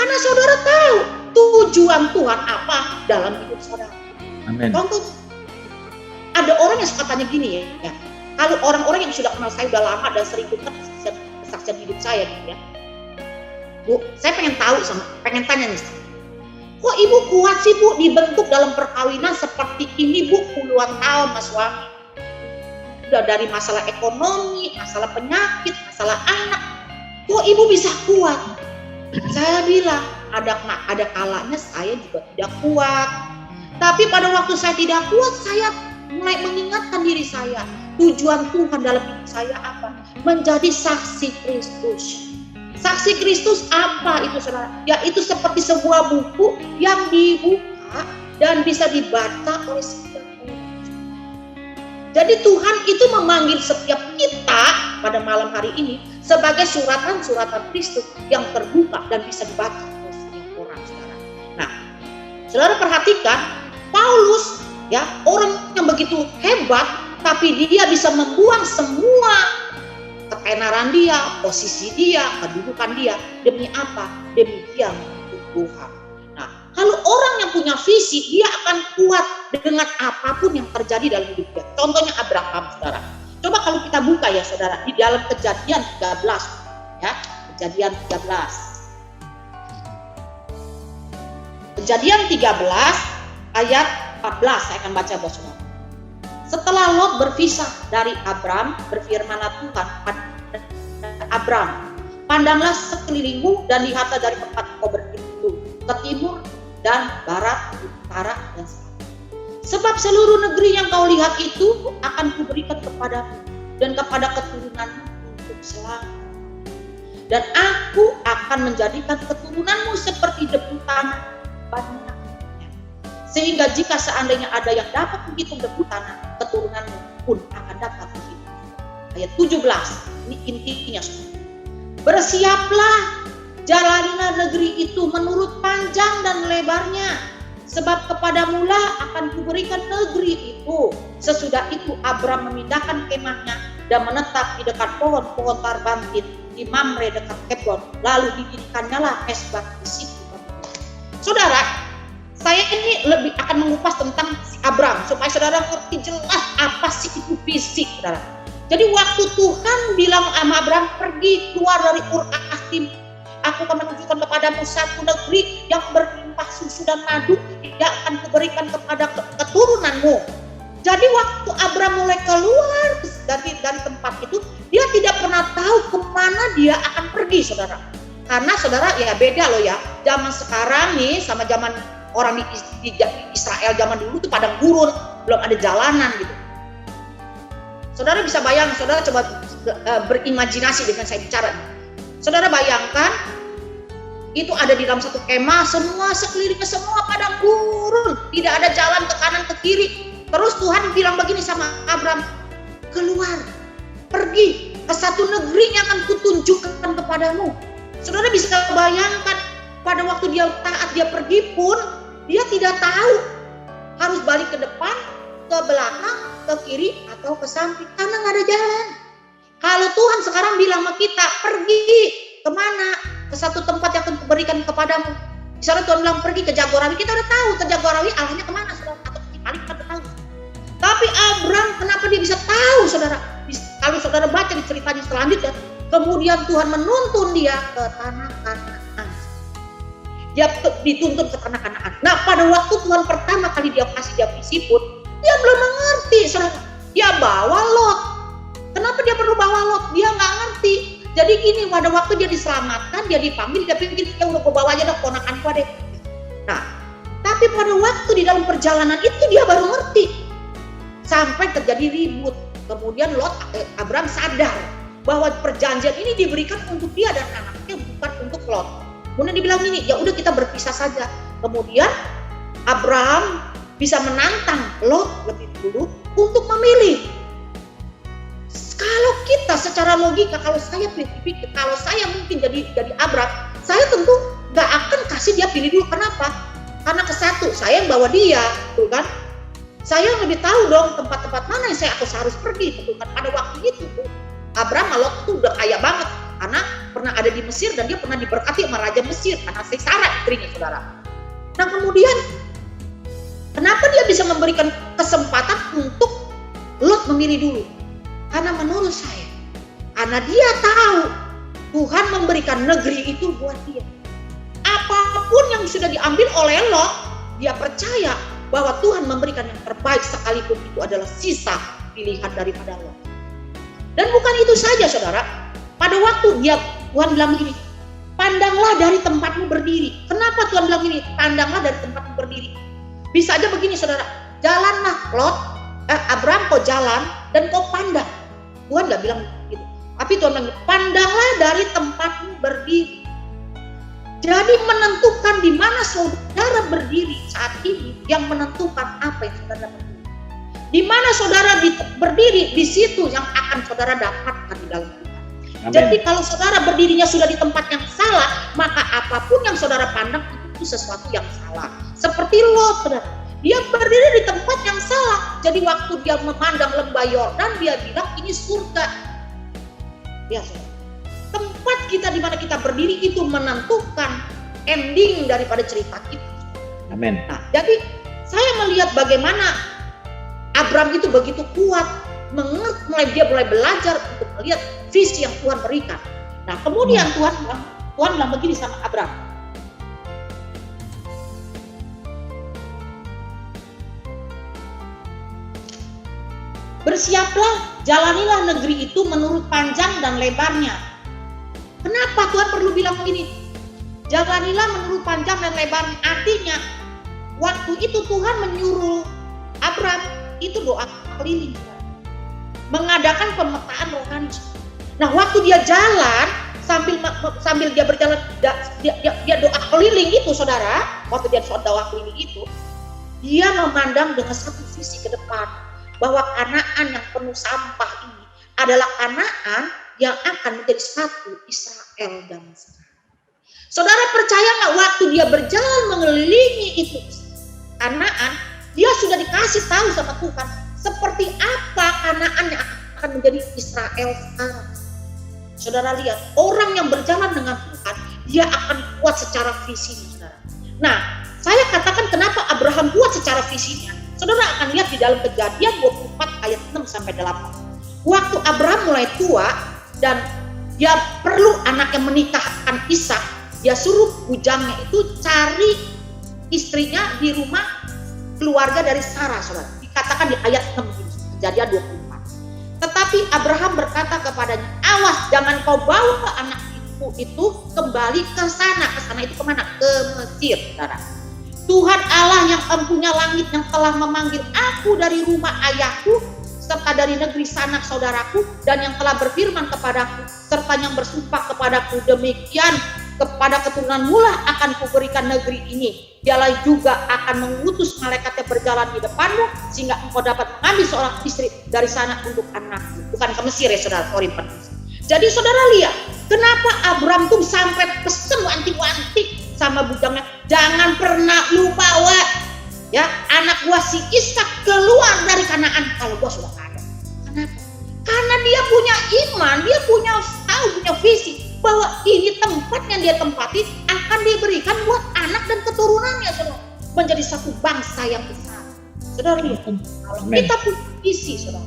karena saudara tahu tujuan Tuhan apa dalam hidup saudara. Amin. Contoh, ada orang yang suka tanya gini ya, kalau orang-orang yang sudah kenal saya udah lama dan sering dengar kesaksian hidup saya gitu ya, Bu, saya pengen tanya nih, kok ibu kuat sih Bu dibentuk dalam perkawinan seperti ini Bu, puluhan tahun mas suami, udah dari masalah ekonomi, masalah penyakit, masalah anak, kok ibu bisa kuat? Saya bilang ada kalanya saya juga tidak kuat. Tapi pada waktu saya tidak kuat, saya mulai mengingatkan diri saya. Tujuan Tuhan dalam hidup saya apa? Menjadi saksi Kristus. Saksi Kristus apa itu saudara? Yaitu seperti sebuah buku yang dibuka dan bisa dibaca oleh setiap orang. Jadi Tuhan itu memanggil setiap kita pada malam hari ini sebagai suratan-suratan Kristus yang terbuka dan bisa dibaca oleh setiap orang saudara. Nah, saudara perhatikan Paulus ya, orang yang begitu hebat, tapi dia bisa membuang semua ketenaran dia, posisi dia, kedudukan dia, demi apa? Demi dia untuk Tuhan. Nah, kalau orang yang punya visi, dia akan kuat dengan apapun yang terjadi dalam hidup dia. Contohnya Abraham, saudara. Coba kalau kita buka ya, saudara, di dalam Kejadian 13, ya, Kejadian 13. Kejadian 13 ayat 14 saya akan baca buat saudara. Setelah Lot berpisah dari Abram, berfirmanlah Tuhan pada Abram, pandanglah sekelilingmu dan lihatlah dari tempat kau berteduh, ke timur dan barat, utara dan selatan. Sebab seluruh negeri yang kau lihat itu akan kuberikan kepadamu dan kepada keturunanmu untuk selamanya. Dan aku akan menjadikan keturunanmu seperti debu tanah banyak. Sehingga jika seandainya ada yang dapat menghitung debu tanah, keturunanmu pun akan dapat menghitung. Ayat 17, ini intinya. Bersiaplah, jalanilah negeri itu menurut panjang dan lebarnya, sebab kepadamulah akan kuberikan negeri itu. Sesudah itu Abram memindahkan kemahnya dan menetap di dekat pohon-pohon tarbantin di Mamre dekat Hebron. Lalu didirikannya lah mesbah di situ. Saudara, saya ini lebih akan mengupas tentang si Abram supaya saudara ngerti jelas apa sih itu visi, saudara. Jadi waktu Tuhan bilang sama Abram, pergi keluar dari Ur-Kasdim, aku akan menunjukkan kepadamu satu negeri yang berlimpah susu dan madu, yang akan kuberikan kepada keturunanmu. Jadi waktu Abram mulai keluar dari tempat itu, dia tidak pernah tahu kemana dia akan pergi, saudara. Karena saudara ya beda loh ya, zaman sekarang nih sama zaman orang di Israel zaman dulu itu padang gurun, belum ada jalanan gitu. Saudara bisa bayangkan, saudara coba berimajinasi dengan saya bicara. Saudara bayangkan, itu ada di dalam satu kemah, semua sekelilingnya semua padang gurun, tidak ada jalan ke kanan ke kiri. Terus Tuhan bilang begini sama Abram, keluar, pergi ke satu negeri yang akan kutunjukkan kepadamu. Saudara bisa bayangkan, pada waktu dia taat, dia pergi pun, dia tidak tahu harus balik ke depan, ke belakang, ke kiri, atau ke samping, karena nggak ada jalan. Kalau Tuhan sekarang bilang sama kita, pergi kemana? Ke satu tempat yang akan kuberikan kepadamu. Misalnya Tuhan bilang pergi ke Jagorawi, kita udah tahu ke Jagorawi arahnya kemana, saudara, atau ke Cipali kita udah tahu. Tapi Abram kenapa dia bisa tahu, saudara? Kalau saudara baca di ceritanya selanjutnya, kemudian Tuhan menuntun dia ke tanah Kanaan. dia dituntun ke tanah Kanaan. Nah, pada waktu Tuhan pertama kali dia kasih dia visi pun, dia belum mengerti, saudara. Dia bawa Lot. Kenapa dia perlu bawa Lot? Dia nggak ngerti. Jadi gini, pada waktu dia diselamatkan, dia dipanggil, dia pikir, ya udah gue bawa aja deh ponakan gue deh. Nah, tapi pada waktu di dalam perjalanan itu dia baru ngerti. Sampai terjadi ribut. Kemudian Abraham sadar bahwa perjanjian ini diberikan untuk dia dan anaknya, bukan untuk Lot. Kemudian dibilang gini, ya udah kita berpisah saja. Kemudian Abraham bisa menantang Lot lebih dulu untuk memilih. Kalau kita secara logika, kalau saya pikir, kalau saya mungkin jadi Abraham, saya tentu nggak akan kasih dia pilih dulu. Kenapa? Karena kesatu, saya yang bawa dia, betul kan? Saya lebih tahu dong tempat-tempat mana yang saya harus pergi, betul kan? Pada waktu itu Abraham Lot itu udah kaya banget karena pernah ada di Mesir dan dia pernah diberkati sama Raja Mesir karena Sarah istrinya, saudara. Nah kemudian kenapa dia bisa memberikan kesempatan untuk Lot memilih dulu? Karena menurut saya, karena dia tahu Tuhan memberikan negeri itu buat dia. Apapun yang sudah diambil oleh Lot, dia percaya bahwa Tuhan memberikan yang terbaik sekalipun itu adalah sisa pilihan daripada Lot. Dan bukan itu saja, saudara. Pada waktu Tuhan bilang begini, pandanglah dari tempatmu berdiri. Kenapa Tuhan bilang gini? Pandanglah dari tempatmu berdiri. Bisa aja begini, saudara. Jalanlah Lot, Abraham kau jalan dan kau pandang. Tuhan gak bilang gitu. Tapi Tuhan bilang, pandanglah dari tempatmu berdiri. Jadi menentukan di mana saudara berdiri saat ini yang menentukan apa yang saudara berdiri. Di mana saudara berdiri, di situ yang akan saudara dapatkan di dalam Tuhan. Amen. Jadi kalau saudara berdirinya sudah di tempat yang salah, maka apapun yang saudara pandang itu sesuatu yang salah. Seperti Lot, saudara. Dia berdiri di tempat yang salah. Jadi waktu dia memandang lembah Yordan, dia bilang ini surga. Ya, saudara. Tempat kita di mana kita berdiri itu menentukan ending daripada cerita kita. Amin. Nah, jadi saya melihat bagaimana Abraham itu begitu kuat, dia mulai belajar untuk melihat visi yang Tuhan berikan. Nah, kemudian Tuhan bilang begini sama Abraham. Bersiaplah, jalanilah negeri itu menurut panjang dan lebarnya. Kenapa Tuhan perlu bilang begini? Jalanilah menurut panjang dan lebarnya. Artinya, waktu itu Tuhan menyuruh Abraham itu doa keliling, mengadakan pemetaan rohani. Nah, waktu dia jalan sambil dia berjalan, dia doa keliling itu, saudara. Waktu dia doa keliling itu, dia memandang dengan satu visi ke depan, bahwa Kanaan yang penuh sampah ini adalah Kanaan yang akan menjadi satu Israel dan Mesir. Saudara percaya nggak, waktu dia berjalan mengelilingi itu Kanaan, dia sudah dikasih tahu sama Tuhan seperti apa Kanaan yang akan menjadi Israel sekarang. Saudara lihat, orang yang berjalan dengan Tuhan, dia akan kuat secara visinya, saudara. Nah, saya katakan kenapa Abraham kuat secara visinya. Saudara akan lihat di dalam Kejadian 24 ayat 6 sampai 8. Waktu Abraham mulai tua dan dia perlu anak yang menikahkan Ishak, dia suruh bujangnya itu cari istrinya di rumah keluarga dari Sarah, saudara. Dikatakan di ayat 6 Kejadian 24. Tetapi Abraham berkata kepadanya, awas jangan kau bawa anakku itu kembali ke sana. Ke sana itu kemana? Ke Mesir, saudara. Tuhan Allah yang empunya langit yang telah memanggil aku dari rumah ayahku serta dari negeri sanak saudaraku, dan yang telah berfirman kepadaku serta yang bersumpah kepadaku, demikian kepada keturunan mula akan kuberikan negeri ini. Dialah juga akan mengutus malaikatnya berjalan di depanmu sehingga engkau dapat mengambil seorang istri dari sana untuk anakmu. Bukan ke Mesir ya, saudara. Jadi saudara lihat, kenapa Abraham tuh sampai pesen wanti-wanti sama bujangnya, jangan pernah lu bawa ya anak gua si Ishak keluar dari Kanaan kalau gua sudah ada. Kenapa? Karena dia punya iman, dia punya visi bahwa ini tempat yang dia tempati akan diberikan buat anak dan keturunannya, saudara, menjadi satu bangsa yang besar. Saudara lihat, kalau kita punya visi, saudara,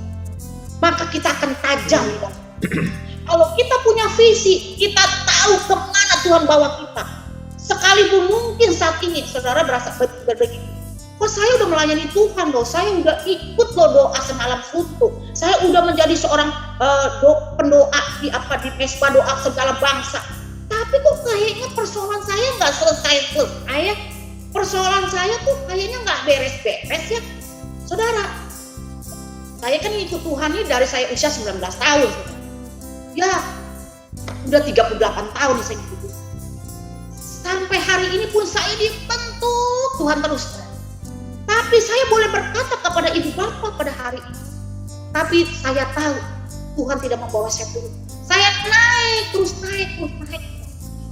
maka kita akan tajam. Kalau kita punya visi, kita tahu kemana Tuhan bawa kita. Sekalipun mungkin saat ini saudara berasa begini, kok saya udah melayani Tuhan loh, saya udah ikut loh doa semalam suntuk, saya udah menjadi seorang pendoa di mesbah doa segala bangsa, tapi kok kayaknya persoalan saya nggak selesai ya, persoalan saya tuh kayaknya nggak beres-beres ya saudara. Saya kan ikut Tuhan ini dari saya usia 19 tahun ya, udah 38 tahun saya ikut Tuhan. Sampai hari ini pun saya dibentuk Tuhan terus. Tapi saya boleh berkata kepada ibu bapak pada hari ini, tapi saya tahu Tuhan tidak membawa saya turun. Saya terus naik.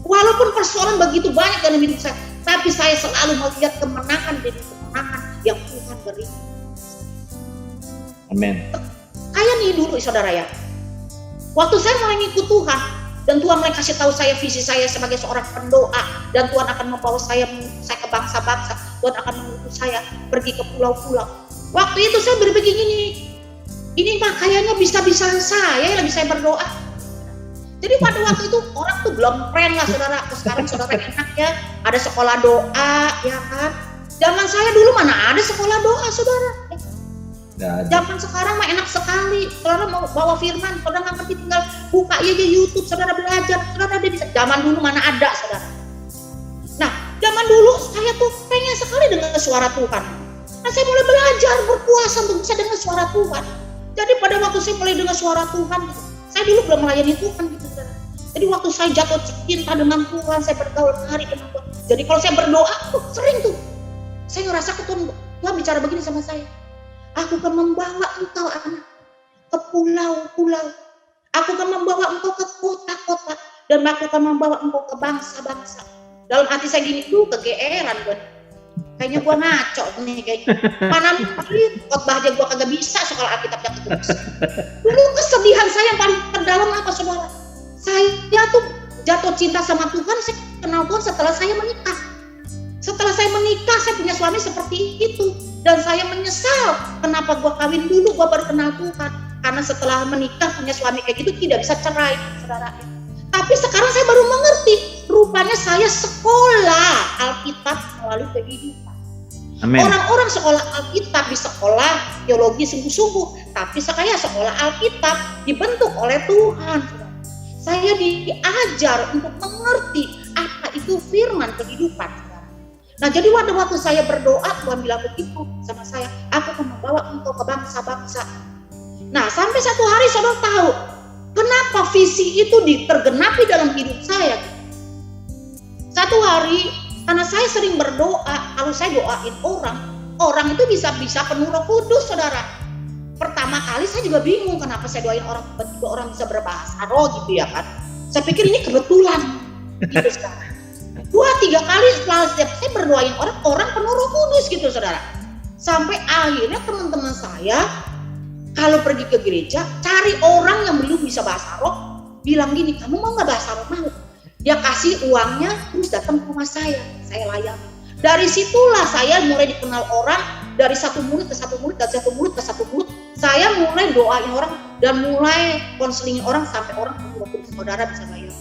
Walaupun persoalan begitu banyak dalam hidup saya, tapi saya selalu melihat kemenangan demi kemenangan yang Tuhan beri. Amin. Kayak nih dulu saudara ya, waktu saya mulai ngikut Tuhan dan Tuhan mulai kasih tahu saya visi saya sebagai seorang pendoa, dan Tuhan akan membawa saya ke bangsa-bangsa, Tuhan akan mengutus saya pergi ke pulau-pulau. Waktu itu saya berpikir ini mah kayaknya bisa-bisaan saya lagi saya berdoa. Jadi pada waktu itu orang tuh belum keren lah saudara. Sekarang saudara enak ya, ada sekolah doa ya kan. Zaman saya dulu mana ada sekolah doa saudara. Zaman sekarang mah enak sekali. Saudara mau bawa firman, saudara nggak ngerti tinggal buka aja YouTube, saudara belajar, saudara dia bisa. Zaman dulu mana ada saudara. Nah, zaman dulu saya tuh pengen sekali dengar suara Tuhan. Nah, saya mulai belajar berpuasa untuk bisa dengar suara Tuhan. Jadi pada waktu saya mulai dengar suara Tuhan, saya dulu belum melayani Tuhan gitu saudara. Jadi waktu saya jatuh cinta dengan Tuhan, saya bergaul hari dengan Tuhan. Jadi kalau saya berdoa tuh sering tuh, saya ngerasa Tuhan bicara begini sama saya. Aku akan membawa engkau anak ke pulau-pulau. Aku akan membawa engkau ke kota-kota. Dan aku akan membawa engkau ke bangsa-bangsa. Dalam hati saya gini, kegeeran gue. Kayaknya gue ngaco nih kayaknya. Mana mungkin khotbah aja gue kagak bisa soal Alkitab yang terus. Dulu kesedihan saya yang paling terdalam apa saudara? Saya tuh jatuh cinta sama Tuhan, saya kenal Tuhan setelah saya menikah. Setelah saya menikah, saya punya suami seperti itu. Dan saya menyesal kenapa gue kawin dulu, gue baru kenal Tuhan. Karena setelah menikah punya suami kayak gitu tidak bisa cerai, saudara. Tapi sekarang saya baru mengerti, rupanya saya sekolah Alkitab melalui kehidupan. Amen. Orang-orang sekolah Alkitab di sekolah teologi sungguh-sungguh, tapi saya sekolah Alkitab dibentuk oleh Tuhan. Saya diajar untuk mengerti apa itu firman kehidupan. Nah, jadi waktu saya berdoa, Tuhan bilang begitu sama saya, aku akan membawa engkau ke bangsa-bangsa. Nah, sampai satu hari saudara tahu, kenapa visi itu tergenapi dalam hidup saya. Satu hari, karena saya sering berdoa, kalau saya doain orang itu bisa penuh Roh Kudus, saudara. Pertama kali saya juga bingung, kenapa saya doain orang, tiba-tiba orang bisa berbahasa roh gitu ya kan. Saya pikir ini kebetulan, gitu sekarang. 2-3 kali setelah setiap saya berdoain orang penuh Roh Kudus gitu saudara. Sampai akhirnya teman-teman saya kalau pergi ke gereja cari orang yang belum bisa bahasa roh, bilang gini, kamu mau nggak bahasa roh? Mau. Dia kasih uangnya terus datang ke rumah saya layani. Dari situlah saya mulai dikenal orang, dari satu mulut ke satu mulut, dari satu mulut ke satu mulut. Saya mulai doain orang dan mulai konselingin orang sampai orang penuh Roh Kudus. Saudara bisa bayar.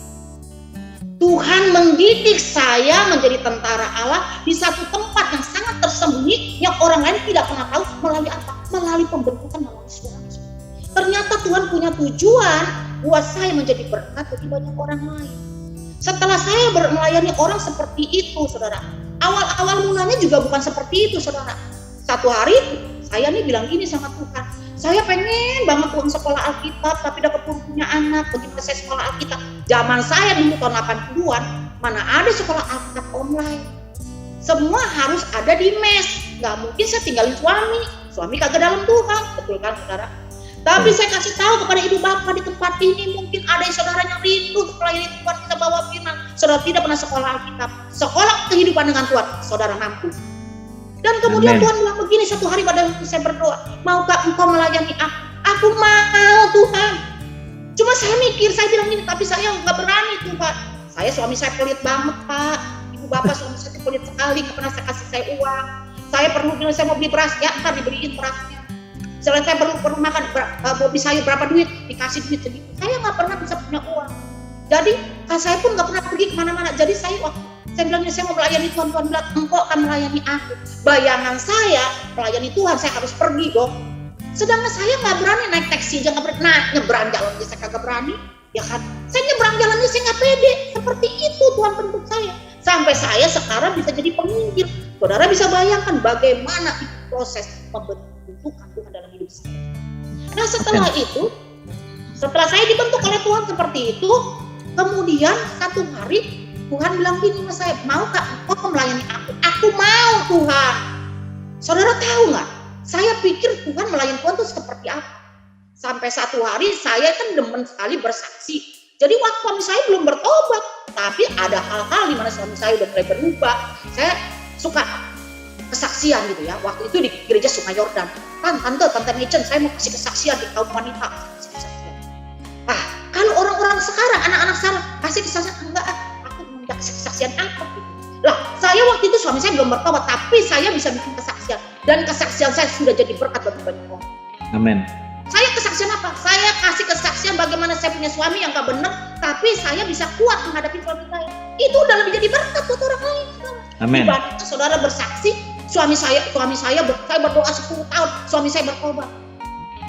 Tuhan mendidik saya menjadi tentara Allah di satu tempat yang sangat tersembunyi yang orang lain tidak pernah tahu. Melalui apa? Melalui pembentukan melalui suara. Ternyata Tuhan punya tujuan buat saya menjadi berkat bagi banyak orang lain. Setelah saya melayani orang seperti itu saudara, awal-awal mulanya juga bukan seperti itu saudara. Satu hari saya nih bilang gini sama Tuhan, saya pengen banget Tuhan sekolah Alkitab tapi udah keburu punya anak, bagaimana saya sekolah Alkitab? Zaman saya dulu tahun 80-an, mana ada sekolah Alkitab online. Semua harus ada di mes, gak mungkin saya tinggalin suami kagak dalam Tuhan, betul kan saudara? Tapi saya kasih tahu kepada ibu bapak di tempat ini, mungkin ada yang saudaranya rindu untuk melayani Tuhan, kita bawa firman. Saudara tidak pernah sekolah Alkitab, sekolah kehidupan dengan Tuhan, saudara mampu. Dan kemudian Amen. Tuhan bilang begini satu hari pada waktu saya berdoa, maukah engkau melayani aku? Aku mau Tuhan. Cuma saya mikir, saya bilang gini, tapi saya nggak berani Tuhan. Suami saya pelit banget Pak, ibu bapak suami saya pelit sekali, nggak pernah saya kasih saya uang. Saya perlu bilang saya mau beli beras, ya ntar dibeliin berasnya. Misalnya saya perlu makan, mau beli sayur berapa duit, dikasih duit segitu. Saya nggak pernah bisa punya uang. Jadi saya pun nggak pernah pergi kemana-mana. Jadi saya waktu Saya bilangnya saya mau melayani Tuhan, Tuhan bilang engkau akan melayani aku. Bayangan saya melayani Tuhan, saya harus pergi dong. Sedangkan saya nggak berani naik taksi, jangan berani. Nah, nyebrang jalannya saya kagak berani, ya kan? Saya nyebrang jalannya saya nggak pede. Seperti itu Tuhan bentuk saya. Sampai saya sekarang bisa jadi penginjil. Saudara bisa bayangkan bagaimana itu proses pembentukan Tuhan dalam hidup saya. Nah setelah itu, setelah saya dibentuk oleh Tuhan seperti itu, kemudian satu hari Tuhan bilang gini sama saya, mau gak engkau melayani aku? Aku mau Tuhan. Saudara tahu gak? Saya pikir Tuhan melayani Tuhan itu seperti apa? Sampai satu hari saya kan demen sekali bersaksi. Jadi waktu suami saya belum bertobat, tapi ada hal-hal di mana suami saya udah mulai berubah. Saya suka kesaksian gitu ya. Waktu itu di gereja Sungai Yordan. Tante Micen, saya mau kasih kesaksian di kaum wanita. Nah, kalau orang-orang sekarang, anak-anak sekarang kasih kesaksian, enggak, aku minta kesaksian apa gitu. Lah, saya waktu itu suami saya belum bertobat, tapi saya bisa bikin kesaksian. Dan kesaksian saya sudah jadi berkat bagi banyak orang. Amin. Saya kesaksian apa? Saya kasih kesaksian bagaimana saya punya suami yang gak benar, tapi saya bisa kuat menghadapi suami saya. Itu udah lebih jadi berkat buat orang lain. Amin. Dibandingkan saudara bersaksi, suami saya berdoa 10 tahun, suami saya bertobat.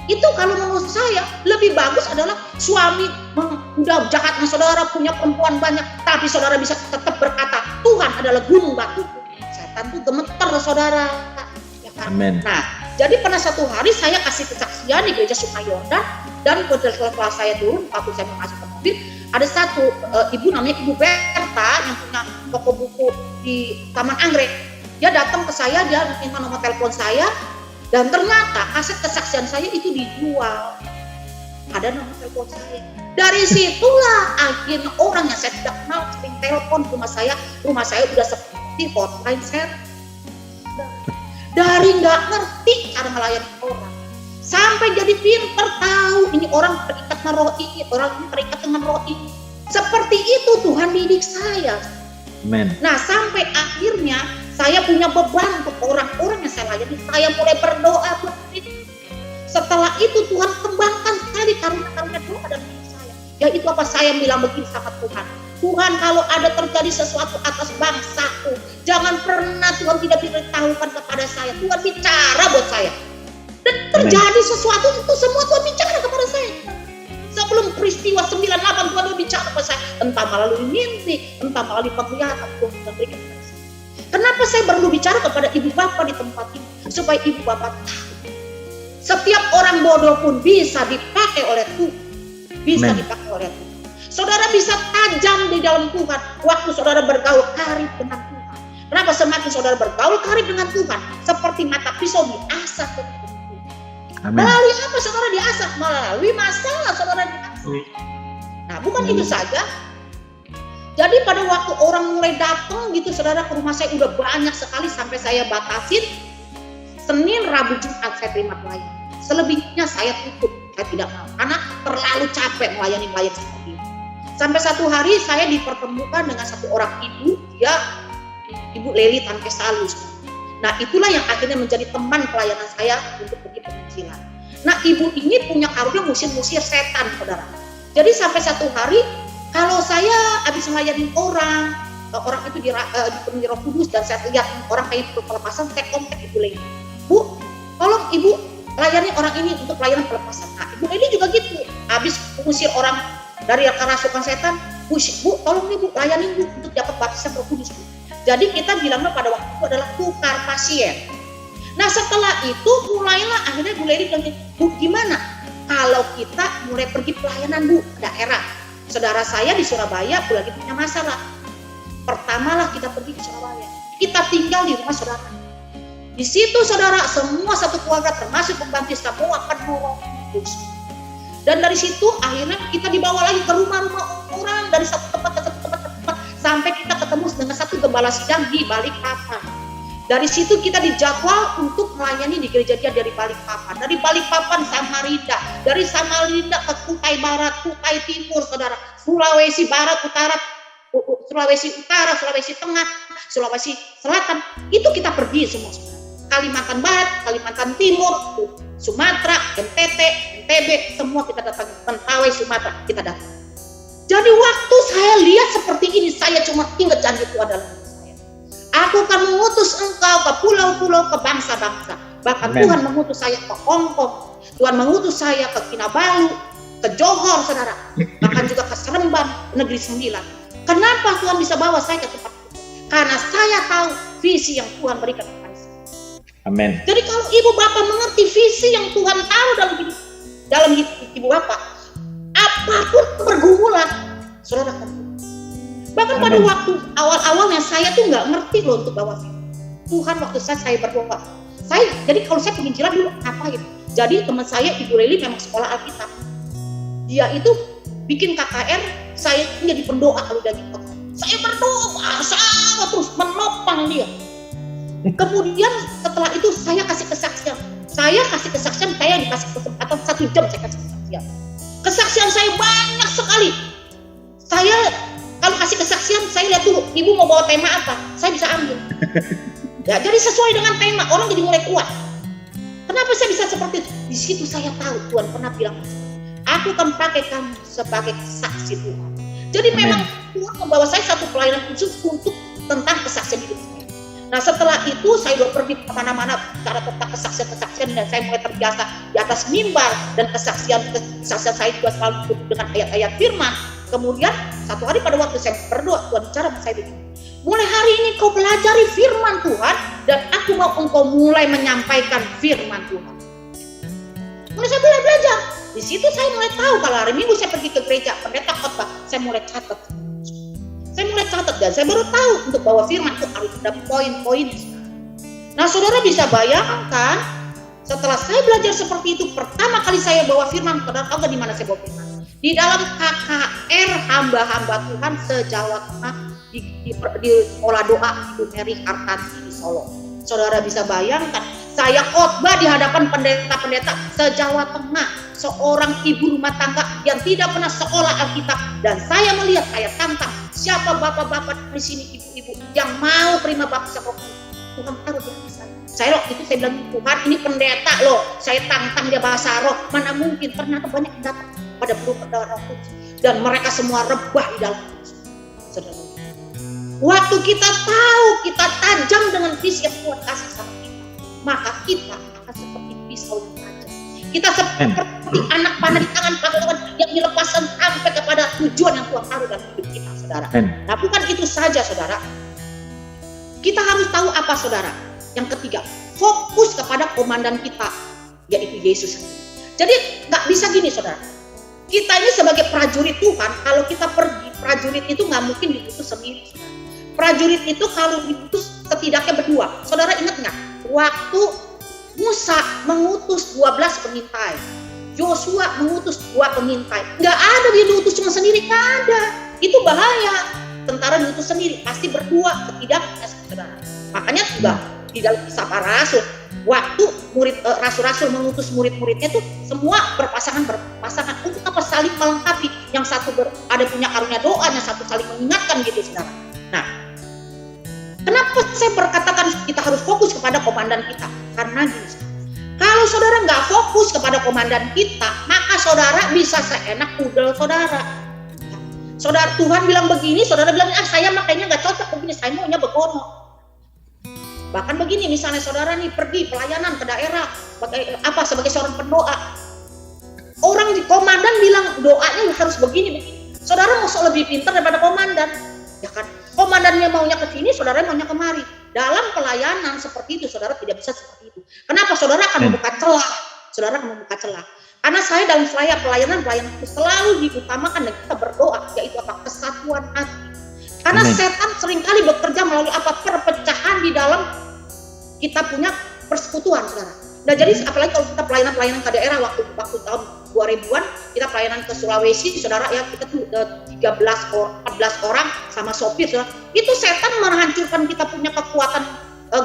Itu kalau menurut saya lebih bagus adalah suami udah jahatnya saudara, punya perempuan banyak, tapi saudara bisa tetap berkata, Tuhan adalah gunung batuku. Setan tuh gemeter saudara. Ya kan? Amin. Nah, jadi pada satu hari saya kasih kesaksian di gereja Sungai Yordan, dan setelah saya turun, waktu saya masuk ke mobil, ada satu ibu namanya Ibu Berta yang punya toko buku di Taman Anggrek. Dia datang ke saya, dia minta nomor telepon saya, dan ternyata kaset kesaksian saya itu dijual. Ada nomor telepon saya. Dari situlah akhirnya orang yang saya tidak kenal sering telepon ke rumah saya udah seperti hotline saya. Dari nggak ngerti cara melayani orang, sampai jadi pinter tahu ini orang terikat dengan roh ini, orang ini terikat dengan roh ini. Seperti itu Tuhan didik saya. Amen. Nah sampai akhirnya saya punya beban untuk orang-orang yang saya layani. Saya mulai berdoa buat itu. Setelah itu Tuhan kembangkan sekali karunia-karunia doa dalam hidup saya. Yaitu apa, saya bilang begini sama Tuhan. Tuhan, kalau ada terjadi sesuatu atas bangsaku, jangan pernah Tuhan tidak beritahukan kepada saya. Tuhan bicara buat saya. Dan terjadi sesuatu itu semua Tuhan bicara kepada saya. Sebelum peristiwa 98 Tuhan bicara kepada saya. Entah melalui mimpi, entah melalui penglihatan, Tuhan memberikan kepada saya. Kenapa saya perlu bicara kepada ibu bapak di tempat ini? Supaya ibu bapak tahu. Setiap orang bodoh pun bisa dipakai oleh Tuhan. Bisa dipakai oleh Tuhan. Saudara bisa tajam di dalam Tuhan waktu saudara bergaul karib dengan Tuhan. Kenapa? Semakin saudara bergaul karib dengan Tuhan, seperti mata pisau diasah ke Tuhan. Melalui apa saudara diasah? Melalui masalah saudara diasah. Nah, bukan itu saja. Jadi pada waktu orang mulai datang gitu, saudara ke rumah saya udah banyak sekali sampai saya batasin Senin, Rabu, Jumat saya terima klien. Selebihnya saya tutup, saya tidak mau karena terlalu capek melayani klien seperti itu. Sampai satu hari saya dipertemukan dengan satu orang ibu, dia Ibu Leli Tankesalus. Nah itulah yang akhirnya menjadi teman pelayanan saya untuk pergi penginjilan. Nah ibu ini punya karunia musir-musir setan, saudara. Jadi sampai satu hari kalau saya habis melayani orang itu dipenuhi Roh Kudus dan saya lihat orang kayak itu pelepasan, saya kontak Ibu Leli. Bu, tolong Ibu layani orang ini untuk pelayanan pelepasan. Nah Ibu Leli juga gitu, habis mengusir orang dari kerasukan setan, Bu, tolong nih Bu, layanin Bu untuk dapat baptisan Roh Kudus Bu. Jadi kita bilangnya pada waktu itu adalah tukar pasien. Nah setelah itu mulailah akhirnya Bu Leli bilang, Bu gimana kalau kita mulai pergi pelayanan Bu ke daerah. Saudara saya di Surabaya Bu lagi punya masalah. Pertamalah kita pergi ke Surabaya. Kita tinggal di rumah saudara. Di situ saudara semua satu keluarga termasuk pembantu semua penuh Roh Kudus. Dan dari situ akhirnya kita dibawa lagi ke rumah-rumah orang dari satu tempat ke satu tempat sampai kita ketemu dengan satu gembala sidang di Balikpapan. Dari situ kita dijadwal untuk melayani di gereja dia dari Balikpapan. Dari Balikpapan Samarinda, dari Samarinda ke Kutai Barat, Kutai Timur, saudara, Sulawesi Barat, Sulawesi Utara, Sulawesi Tengah, Sulawesi Selatan. Itu kita pergi semua. Kalimantan Barat, Kalimantan Timur, Sumatera, NTT, NTB, semua kita datang. Mentawai, Sumatera, kita datang. Jadi waktu saya lihat seperti ini, saya cuma ingat janji Tuhan dalam hidup saya. Aku akan mengutus engkau ke pulau-pulau, ke bangsa-bangsa. Bahkan Amen. Tuhan mengutus saya ke Hongkong. Tuhan mengutus saya ke Kinabalu, ke Johor, saudara. Bahkan juga ke Seremban, Negeri Sembilan. Kenapa Tuhan bisa bawa saya ke tempat itu? Karena saya tahu visi yang Tuhan berikan kepada saya. Amin. Jadi kalau ibu bapak mengerti visi yang Tuhan taruh dalam hidup ibu bapak, apapun pergumulan, saudara akan. Bahkan pada waktu awal-awalnya saya tuh nggak ngerti loh untuk bawa firman Tuhan. Waktu saya berdoa, jadi kalau saya penginjilan dulu ngapain? Jadi teman saya Ibu Leli memang sekolah Alkitab. Dia itu bikin KKR, saya jadi pendoa kalau udah gitu. Saya berdoa sangat terus menopang dia. Kemudian setelah itu saya kasih kesaksian. Saya dikasih kesempatan 1 jam saya kasih kesaksian. Kesaksian saya banyak sekali. Saya kalau kasih kesaksian, saya lihat dulu, ibu mau bawa tema apa, saya bisa ambil. Ya, jadi sesuai dengan tema, orang jadi mulai kuat. Kenapa saya bisa seperti itu? Di situ saya tahu Tuhan pernah bilang, aku akan pakai kamu sebagai saksi Tuhan. Jadi memang Tuhan membawa saya satu pelayanan khusus untuk tentang kesaksian hidup saya. Nah setelah itu saya udah pergi kemana-mana bicara tentang kesaksian dan saya mulai terbiasa di atas mimbar, dan kesaksian saya juga selalu ditutup dengan ayat-ayat firman. Kemudian satu hari pada waktu saya berdoa, Tuhan bicara sama saya begini, mulai hari ini kau pelajari firman Tuhan, dan aku mau engkau mulai menyampaikan firman Tuhan. Mulai saya belajar. Di situ saya mulai tahu kalau hari Minggu saya pergi ke gereja, pendeta khotbah, saya mulai catat. Dan saya baru tahu untuk bawa firman itu harus ada poin-poin. Nah saudara bisa bayangkan, setelah saya belajar seperti itu, pertama kali saya bawa firman, saudara tahu gak di mana saya bawa firman? Di dalam KKR hamba-hamba Tuhan se-Jawa Tengah, di Olah Doa Ibu Mary Hartanti di Solo. Saudara bisa bayangkan, saya khotbah di hadapan pendeta-pendeta se-Jawa Tengah, seorang ibu rumah tangga yang tidak pernah sekolah Alkitab, dan saya melihat, saya tantang, siapa bapak-bapak di sini, ibu-ibu yang mau terima baptisan Roh Kudus? Tuhan taruh di hati saya. Saya waktu itu saya bilang, Tuhan ini pendeta loh, saya tantang dia bahasa roh, mana mungkin? Ternyata banyak yang datang pada belum pada Roh Kudus, dan mereka semua rebah di dalam Kudus. Saudara, waktu kita tahu kita tajam dengan visi yang Tuhan kasih sama kita, maka kita akan seperti pisau yang tajam. Kita seperti anak panah di tangan Tuhan yang dilepaskan sampai kepada tujuan yang Tuhan taruh dalam hidup kita, saudara. Nah bukan itu saja, saudara. Kita harus tahu apa, saudara? Yang ketiga, fokus kepada komandan kita, yaitu Yesus. Jadi nggak bisa gini, saudara. Kita ini sebagai prajurit Tuhan, kalau kita pergi, prajurit itu nggak mungkin diutus sendiri, saudara. Prajurit itu kalau diutus setidaknya berdua. Saudara ingat nggak? Waktu Musa mengutus 12 pengintai, Yosua mengutus 2 pengintai. Nggak ada dia diutus cuma sendiri, nggak ada. Itu bahaya. Tentara diutus sendiri, pasti berdua setidaknya, saudara. Makanya juga di dalam Kisah Para Rasul, waktu rasul-rasul mengutus murid-muridnya itu semua berpasangan untuk apa? Saling melengkapi. Yang satu ada punya karunia doa, yang satu saling mengingatkan gitu, saudara. Nah, kenapa saya berkatakan kita harus fokus kepada komandan kita? Karena gini, kalau saudara nggak fokus kepada komandan kita, maka saudara bisa seenak pudel saudara. Saudara, Tuhan bilang begini, saudara bilang, saya makanya nggak cocok begini, saya maunya begono. Bahkan begini, misalnya saudara nih pergi pelayanan ke daerah, sebagai seorang pendoa. Orang di komandan bilang doanya harus begini. Saudara mau lebih pintar daripada komandan, ya kan? Komandannya maunya ke sini, saudara maunya kemari. Dalam pelayanan seperti itu, saudara tidak bisa seperti itu. Kenapa? Saudara akan membuka celah. Karena saya dalam pelayanan itu selalu diutamakan dan kita berdoa, yaitu apa? Kesatuan hati. Karena setan seringkali bekerja melalui perpecahan di dalam kita punya persekutuan, saudara. Nah jadi apalagi kalau kita pelayanan ke daerah waktu tahun 2000-an, kita pelayanan ke Sulawesi, saudara, ya kita tuh 14 orang sama sopir, saudara. Itu setan menghancurkan kita punya kekuatan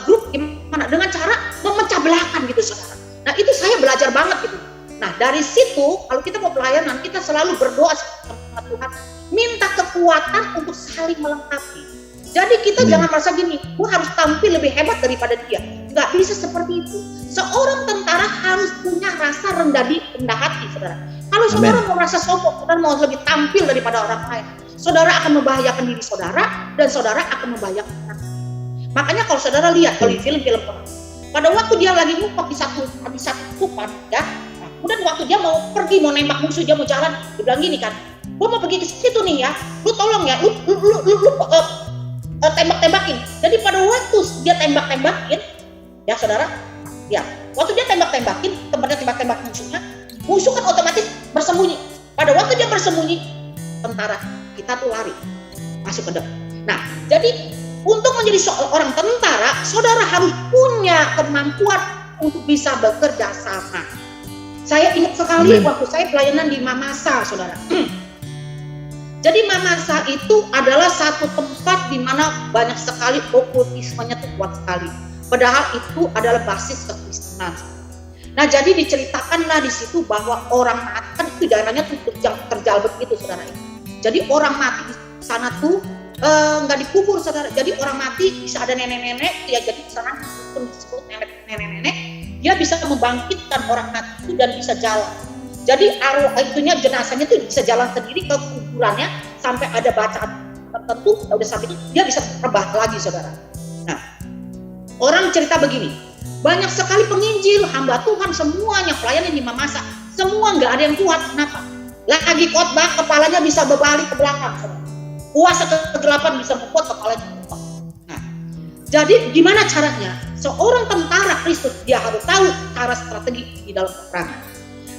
grup gimana? Dengan cara memecah belahkan gitu, saudara. Nah itu saya belajar banget gitu. Nah dari situ kalau kita mau pelayanan, kita selalu berdoa sama Tuhan, minta kekuatan untuk saling melengkapi. Jadi kita jangan merasa gini, gue harus tampil lebih hebat daripada dia. Nggak bisa seperti itu. Seorang tentara harus punya rasa rendah hati, saudara. Kalau Kalau saudara mau merasa sombong, saudara mau lebih tampil daripada orang lain, saudara akan membahayakan diri saudara dan saudara akan membahayakan orang lain. Makanya kalau saudara lihat kalau di film-film perang, pada waktu dia lagi ngumpet di satu tempat, ya, nah, kemudian waktu dia mau pergi mau nembak musuh, dia mau jalan, dia bilang gini kan, gua mau pergi ke situ nih ya, lu tolong ya, lu tembak-tembakin. Jadi pada waktu dia tembak-tembakin, ya saudara, ya, waktu dia tembak-tembakin, tempatnya tembak-tembak musuh kan otomatis bersembunyi. Pada waktu dia bersembunyi, tentara kita tuh lari masuk ke dalam. Nah, jadi untuk menjadi seorang tentara, saudara harus punya kemampuan untuk bisa bekerja sama. Saya ingat sekali waktu saya pelayanan di Mamasa, saudara. Jadi Mamasa itu adalah satu tempat di mana banyak sekali okultismenya tuh kuat sekali. Padahal itu adalah basis kekristenan. Nah, jadi diceritakanlah di situ bahwa orang mati kan itu daerahnya tuh terjal begitu, saudara. Jadi orang mati di sana tuh nggak dikubur, saudara. Jadi orang mati bisa ada nenek-nenek, ya jadi di sana pun disebut nenek-nenek, dia bisa membangkitkan orang mati itu dan bisa jalan. Jadi arwah itunya, jenazahnya tuh bisa jalan sendiri ke kuburannya sampai ada bacaan tertentu, udah sampai itu dia bisa terbang lagi, saudara. Nah, orang cerita begini. Banyak sekali penginjil, hamba Tuhan semuanya pelayanan di Mamasa, semua nggak ada yang kuat. Kenapa? Lagi khotbah kepalanya bisa berbalik ke belakang. Kuasa kegelapan bisa membuat kepalanya berubah. Nah, jadi gimana caranya? Seorang tentara Kristus dia harus tahu cara strategi di dalam peperangan.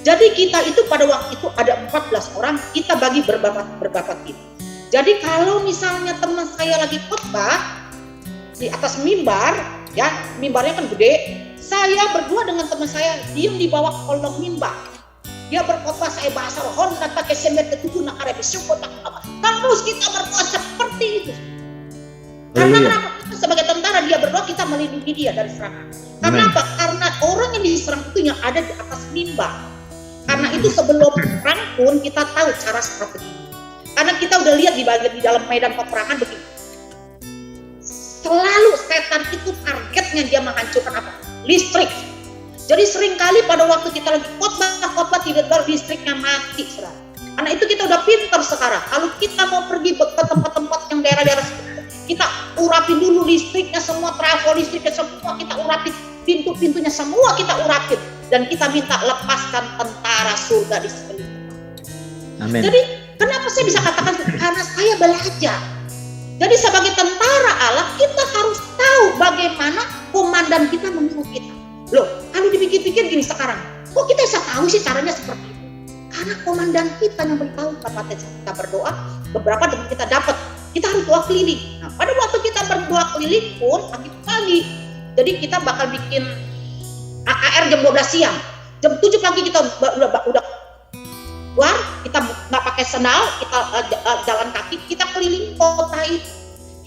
Jadi kita itu pada waktu itu ada 14 orang, kita bagi berbakat tim. Jadi kalau misalnya teman saya lagi khotbah di atas mimbar, ya, mimbarnya kan gede. Saya berdua dengan teman saya diam di bawah kolong mimbar. Dia berkhotbah, saya bahasa roh, dan pakai semet ketujuh nak arep syukur tak apa. Terus kita berdoa seperti itu. Karena kenapa? Kita sebagai tentara dia berdoa, kita melindungi dia dari serangan. Kenapa? Karena orang yang diserang itu yang ada di atas mimbar. Karena itu sebelum perang pun kita tahu cara strategi. Karena kita udah lihat di dalam medan peperangan begini. Selalu setan itu targetnya dia menghancurkan apa? Listrik. Jadi seringkali pada waktu kita lagi khotbah tiba-tiba listriknya mati, saudara. Karena itu kita udah pintar sekarang. Kalau kita mau pergi ke tempat-tempat yang daerah-daerah sekitar, kita urapin dulu listriknya semua, trafo listriknya semua kita urapin, pintu-pintunya semua kita urapin, dan kita minta lepaskan tentara surga di sekeliling. Amin. Jadi kenapa saya bisa katakan? Karena saya belajar. Jadi sebagai tentara Allah, kita harus tahu bagaimana komandan kita menyuruh kita. Loh, kalau dipikir-pikir gini sekarang, kok kita bisa tahu sih caranya seperti itu? Karena komandan kita yang beritahu, pada kita berdoa, beberapa teman kita dapat, kita harus doa keliling. Nah, pada waktu kita berdoa keliling pun pagi-pagi, jadi kita bakal bikin AKR jam 12 siang, jam 7 pagi kita udah keluar, kita nggak pakai sandal, kita jalan kaki, kita keliling kota itu,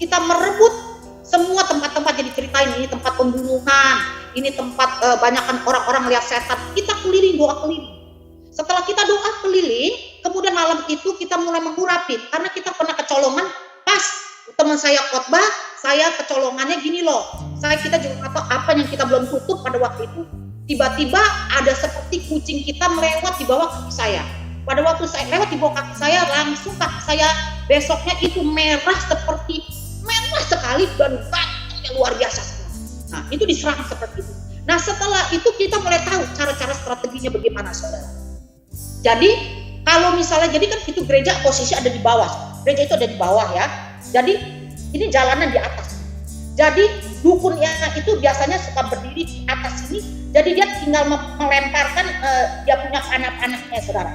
kita merebut semua tempat-tempat yang diceritain, ini tempat pembunuhan, ini tempat banyakan orang-orang melihat setan, kita keliling, doa keliling. Setelah kita doa keliling, kemudian malam itu kita mulai mengurapin, karena kita pernah kecolongan, pas teman saya khotbah, saya kecolongannya gini loh, kita juga nggak tahu apa yang kita belum tutup pada waktu itu, tiba-tiba ada seperti kucing kita melewat di bawah kaki saya. Pada waktu saya lewat di bawah kaki saya, langsung kaki saya besoknya itu merah sekali dan batunya luar biasa. Nah, itu diserang seperti itu. Nah, setelah itu kita mulai tahu cara-cara strateginya bagaimana, saudara. Jadi kalau misalnya, jadi kan itu gereja posisi ada di bawah, gereja itu ada di bawah ya. Jadi ini jalanan di atas. Jadi dukunnya itu biasanya suka berdiri di atas sini. Jadi dia tinggal melemparkan dia punya panah-panahnya, saudara.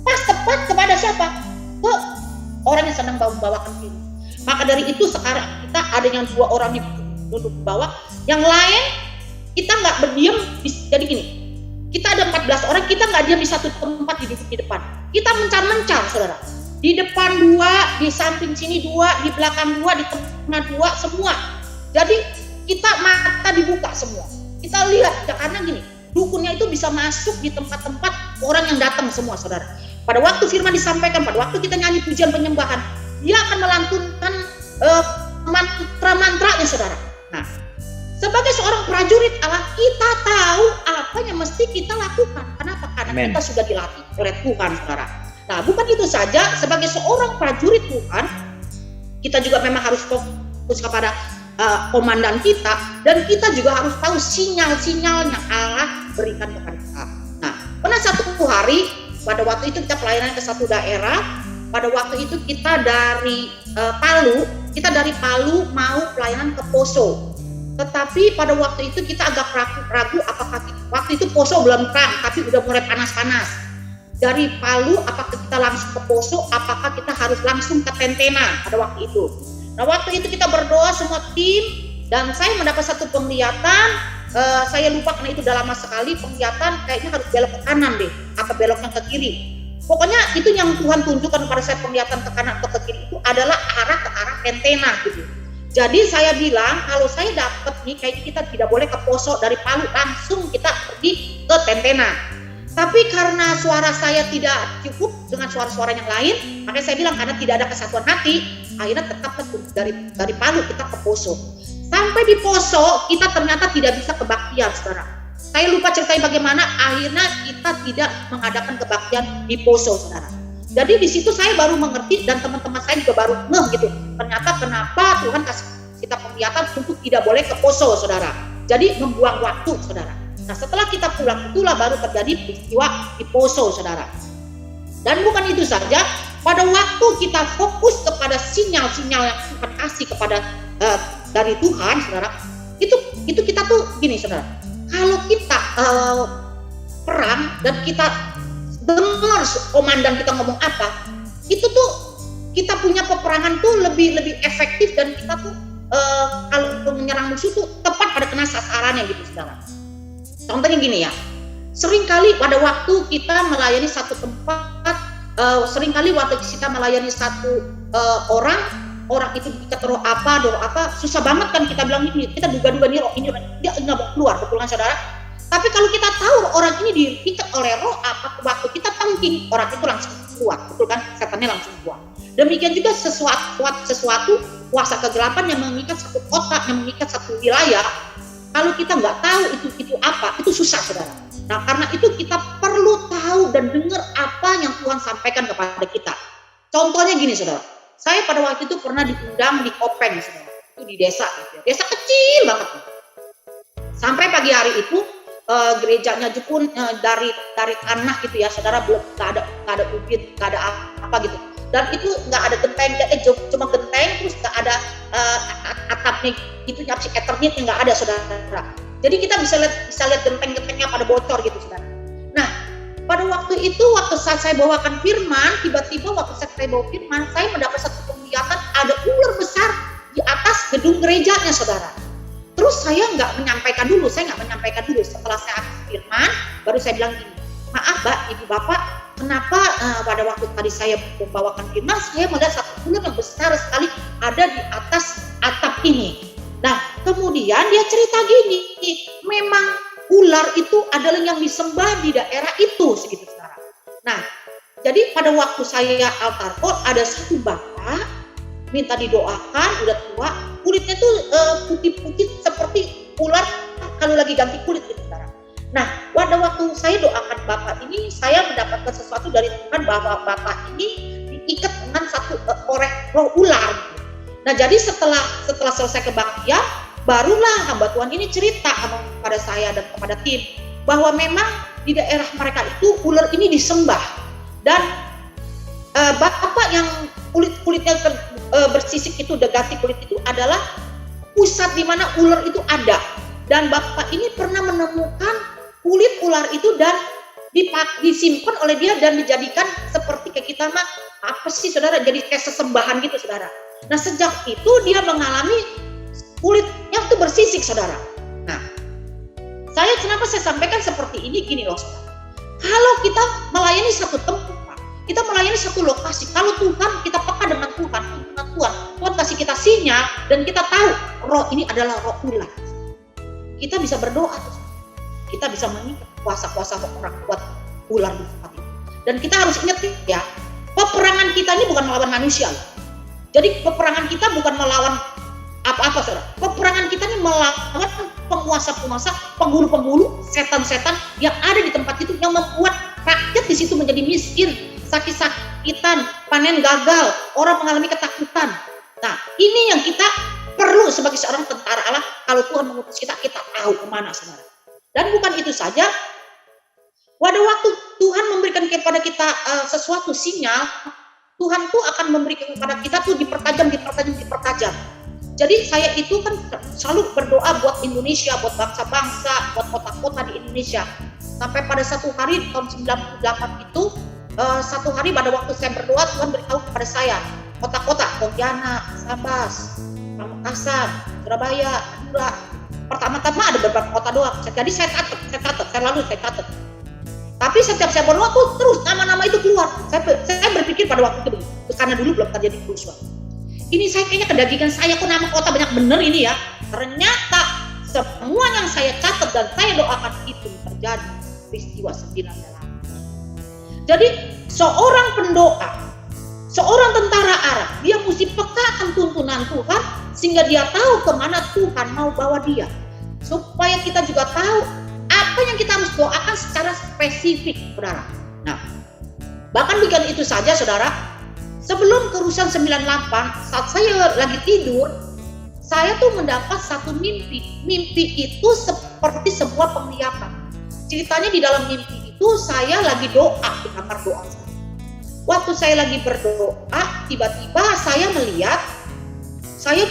Pas tepat kepada siapa? Ke orang yang sedang membawakan diri. Maka dari itu sekarang kita ada yang 2 orang yang duduk di bawah, yang lain kita nggak berdiam. Jadi gini, kita ada 14 orang, kita nggak diam di satu tempat di depan. Kita mencar-mencar, saudara. Di depan 2, di samping sini 2, di belakang 2, di tengah 2, semua. Jadi kita mata dibuka semua. Kita lihat, karena gini, dukunnya itu bisa masuk di tempat-tempat orang yang datang semua, saudara. Pada waktu firman disampaikan, pada waktu kita nyanyi pujian penyembahan, dia akan melantunkan mantra-mantranya, saudara. Nah, Sebagai seorang prajurit Allah, kita tahu apa yang mesti kita lakukan. Kenapa? Karena Amen. kita sudah dilatih oleh Tuhan, saudara. Nah, bukan itu saja, sebagai seorang prajurit Tuhan, kita juga memang harus fokus kepada komandan kita, dan kita juga harus tahu sinyal-sinyal yang Allah berikan kepada kita. Nah, pernah satu hari, pada waktu itu kita pelayanan ke satu daerah. Pada waktu itu kita dari Palu mau pelayanan ke Poso. Tetapi pada waktu itu kita agak ragu apakah waktu itu Poso belum terang, tapi udah mulai panas-panas. Dari Palu apakah kita langsung ke Poso, apakah kita harus langsung ke Tentena pada waktu itu. Nah, waktu itu kita berdoa semua tim, dan saya mendapat satu penglihatan, saya lupa karena itu udah lama sekali, penglihatan kayaknya harus belok ke kanan deh, apa beloknya ke kiri. Pokoknya itu yang Tuhan tunjukkan kepada saya, penglihatan ke kanan atau ke kiri itu adalah ke arah Tentena gitu. Jadi saya bilang, kalau saya dapat nih, kayaknya kita tidak boleh ke Poso dari Palu, langsung kita pergi ke Tentena. Tapi karena suara saya tidak cukup dengan suara-suara yang lain, makanya saya bilang karena tidak ada kesatuan hati, akhirnya tetap dari Palu kita ke Poso. Sampai di Poso kita ternyata tidak bisa kebaktian, saudara. Saya lupa ceritain bagaimana akhirnya kita tidak mengadakan kebaktian di Poso, saudara. Jadi di situ saya baru mengerti, dan teman-teman saya juga baru ngeh gitu. Ternyata kenapa Tuhan kasih kita penglihatan untuk tidak boleh ke Poso, saudara. Jadi membuang waktu, saudara. Nah, setelah kita pulang itulah baru terjadi peristiwa di Poso, saudara. Dan bukan itu saja, pada waktu kita fokus kepada sinyal-sinyal yang Tuhan kasih kepada dari Tuhan, saudara, itu kita tuh gini, saudara. Kalau kita perang dan kita dengar komandan kita ngomong apa, itu tuh kita punya peperangan tuh lebih efektif, dan kita tuh kalau menyerang musuh tuh tepat pada kena sasarannya gitu, saudara. Contohnya gini ya, seringkali pada waktu kita melayani satu tempat, seringkali waktu kita melayani satu orang itu kita roh apa, susah banget kan kita bilang ini, kita duga-duga nih roh ini dia nggak mau keluar, betul kan, saudara? Tapi kalau kita tahu orang ini diikat oleh roh apa, waktu kita tangking, orang itu langsung keluar, betul kan? Setannya langsung keluar. Demikian juga sesuatu kuasa kegelapan yang mengikat satu kota, yang mengikat satu wilayah, kalau kita nggak tahu itu apa, itu susah, saudara. Nah, karena itu kita perlu tahu dan dengar apa yang Tuhan sampaikan kepada kita. Contohnya gini, saudara. Saya pada waktu itu pernah diundang di Kopeng, saudara. Itu di desa, gitu. Desa kecil banget. Sampai pagi hari itu gerejanya pun dari tanah gitu ya, saudara, belum nggak ada ubin, nggak ada apa gitu. Dan itu nggak ada genteng, cuma genteng, terus nggak ada atapnya itu nyapsi eternit yang nggak ada, saudara. Jadi kita bisa lihat genteng-gentengnya pada bocor gitu, saudara. Nah, pada waktu itu, waktu saat saya bawakan firman, tiba-tiba waktu saya bawa firman, saya mendapat satu penglihatan ada ular besar di atas gedung gerejanya, saudara. Terus saya nggak menyampaikan dulu. Setelah saya habis firman, baru saya bilang gini, maaf Mbak, Ibu Bapak, kenapa pada waktu tadi saya membawakan firman, saya melihat satu ular yang besar sekali ada di atas atap ini. Nah, kemudian dia cerita gini, memang ular itu adalah yang disembah di daerah itu, segitu, saudara. Nah, jadi pada waktu saya altar call, ada satu bapak minta didoakan, udah tua, kulitnya tuh putih-putih seperti ular kalau lagi ganti kulit, gitu, saudara. Nah, pada waktu saya doakan bapak ini, saya mendapatkan sesuatu dari Tuhan bahwa bapak ini diikat dengan satu roh ular. Nah, jadi setelah selesai kebaktian, barulah hamba Tuhan ini cerita kepada saya dan kepada tim bahwa memang di daerah mereka itu ular ini disembah, dan bapak yang kulitnya bersisik itu, udah ganti kulit itu adalah pusat di mana ular itu ada, dan bapak ini pernah menemukan kulit ular itu dan disimpan oleh dia dan dijadikan seperti kayak kita mah apa sih, saudara, jadi kayak sesembahan gitu, saudara. Nah, sejak itu dia mengalami kulitnya itu bersisik, saudara. Nah, kenapa saya sampaikan seperti ini, gini loh, saudara. Kalau kita melayani satu tempat, kita melayani satu lokasi, kalau Tuhan, kita peka dengan Tuhan kasih kita sinyal, dan kita tahu roh ini adalah roh ular, kita bisa berdoa, kita bisa mengikat kuasa-kuasa orang kuat ular di tempat itu. Dan kita harus ingat ya, peperangan kita ini bukan melawan manusia. Jadi peperangan kita bukan melawan apa-apa, saudara. Peperangan kita ini melawan penguasa-penguasa, penghulu-penghulu, setan-setan yang ada di tempat itu yang membuat rakyat di situ menjadi miskin, sakit-sakitan, panen gagal, orang mengalami ketakutan. Nah, ini yang kita perlu sebagai seorang tentara Allah. Kalau Tuhan mengutus kita, kita tahu kemana, saudara. Dan bukan itu saja, pada waktu Tuhan memberikan kepada kita sesuatu sinyal, Tuhan tuh akan memberikan kepada kita tuh dipertajam. Jadi saya itu kan selalu berdoa buat Indonesia, buat bangsa-bangsa, buat kota-kota di Indonesia. Sampai pada satu hari tahun 98 itu, satu hari pada waktu saya berdoa, Tuhan beritahu kepada saya, kota-kota Pontianak, Sabas, Pamekasan, Surabaya, Madura. Pertama-tama ada beberapa kota doang. Jadi saya catat. Tapi setiap saya berdoa tuh terus nama-nama itu keluar. Saya berpikir pada waktu itu, karena dulu belum terjadi kerusuhan. Ini saya kayaknya kedagingan saya, kok nama kota banyak bener ini ya. Ternyata semua yang saya catat dan saya doakan itu terjadi peristiwa 9/8. Jadi seorang pendoa, seorang tentara Allah, dia mesti peka akan tuntunan Tuhan sehingga dia tahu kemana Tuhan mau bawa dia. Supaya kita juga tahu apa yang kita harus doakan secara spesifik, saudara. Nah, bahkan bukan itu saja, saudara. Sebelum kerusuhan 98, saat saya lagi tidur, saya tuh mendapat satu mimpi. Mimpi itu seperti sebuah penglihatan. Ceritanya di dalam mimpi itu saya lagi doa di kamar doa. Waktu saya lagi berdoa, tiba-tiba saya melihat, saya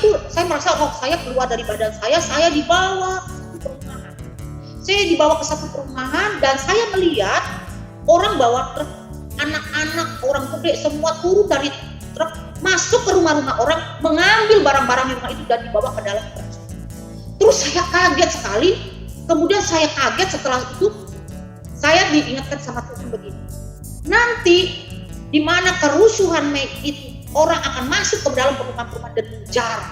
merasa saya keluar dari badan saya dibawa ke satu perumahan. Saya dibawa ke satu perumahan dan saya melihat orang bawa truk, anak-anak, orang gede semua turun dari truk, masuk ke rumah-rumah orang, mengambil barang-barang di rumah itu dan dibawa ke dalam truk. Terus saya kaget sekali. Kemudian saya kaget setelah itu, saya diingatkan sama Tuhan begini. Nanti di mana kerusuhan Mei itu, orang akan masuk ke dalam perumahan-perumahan dan menjarah.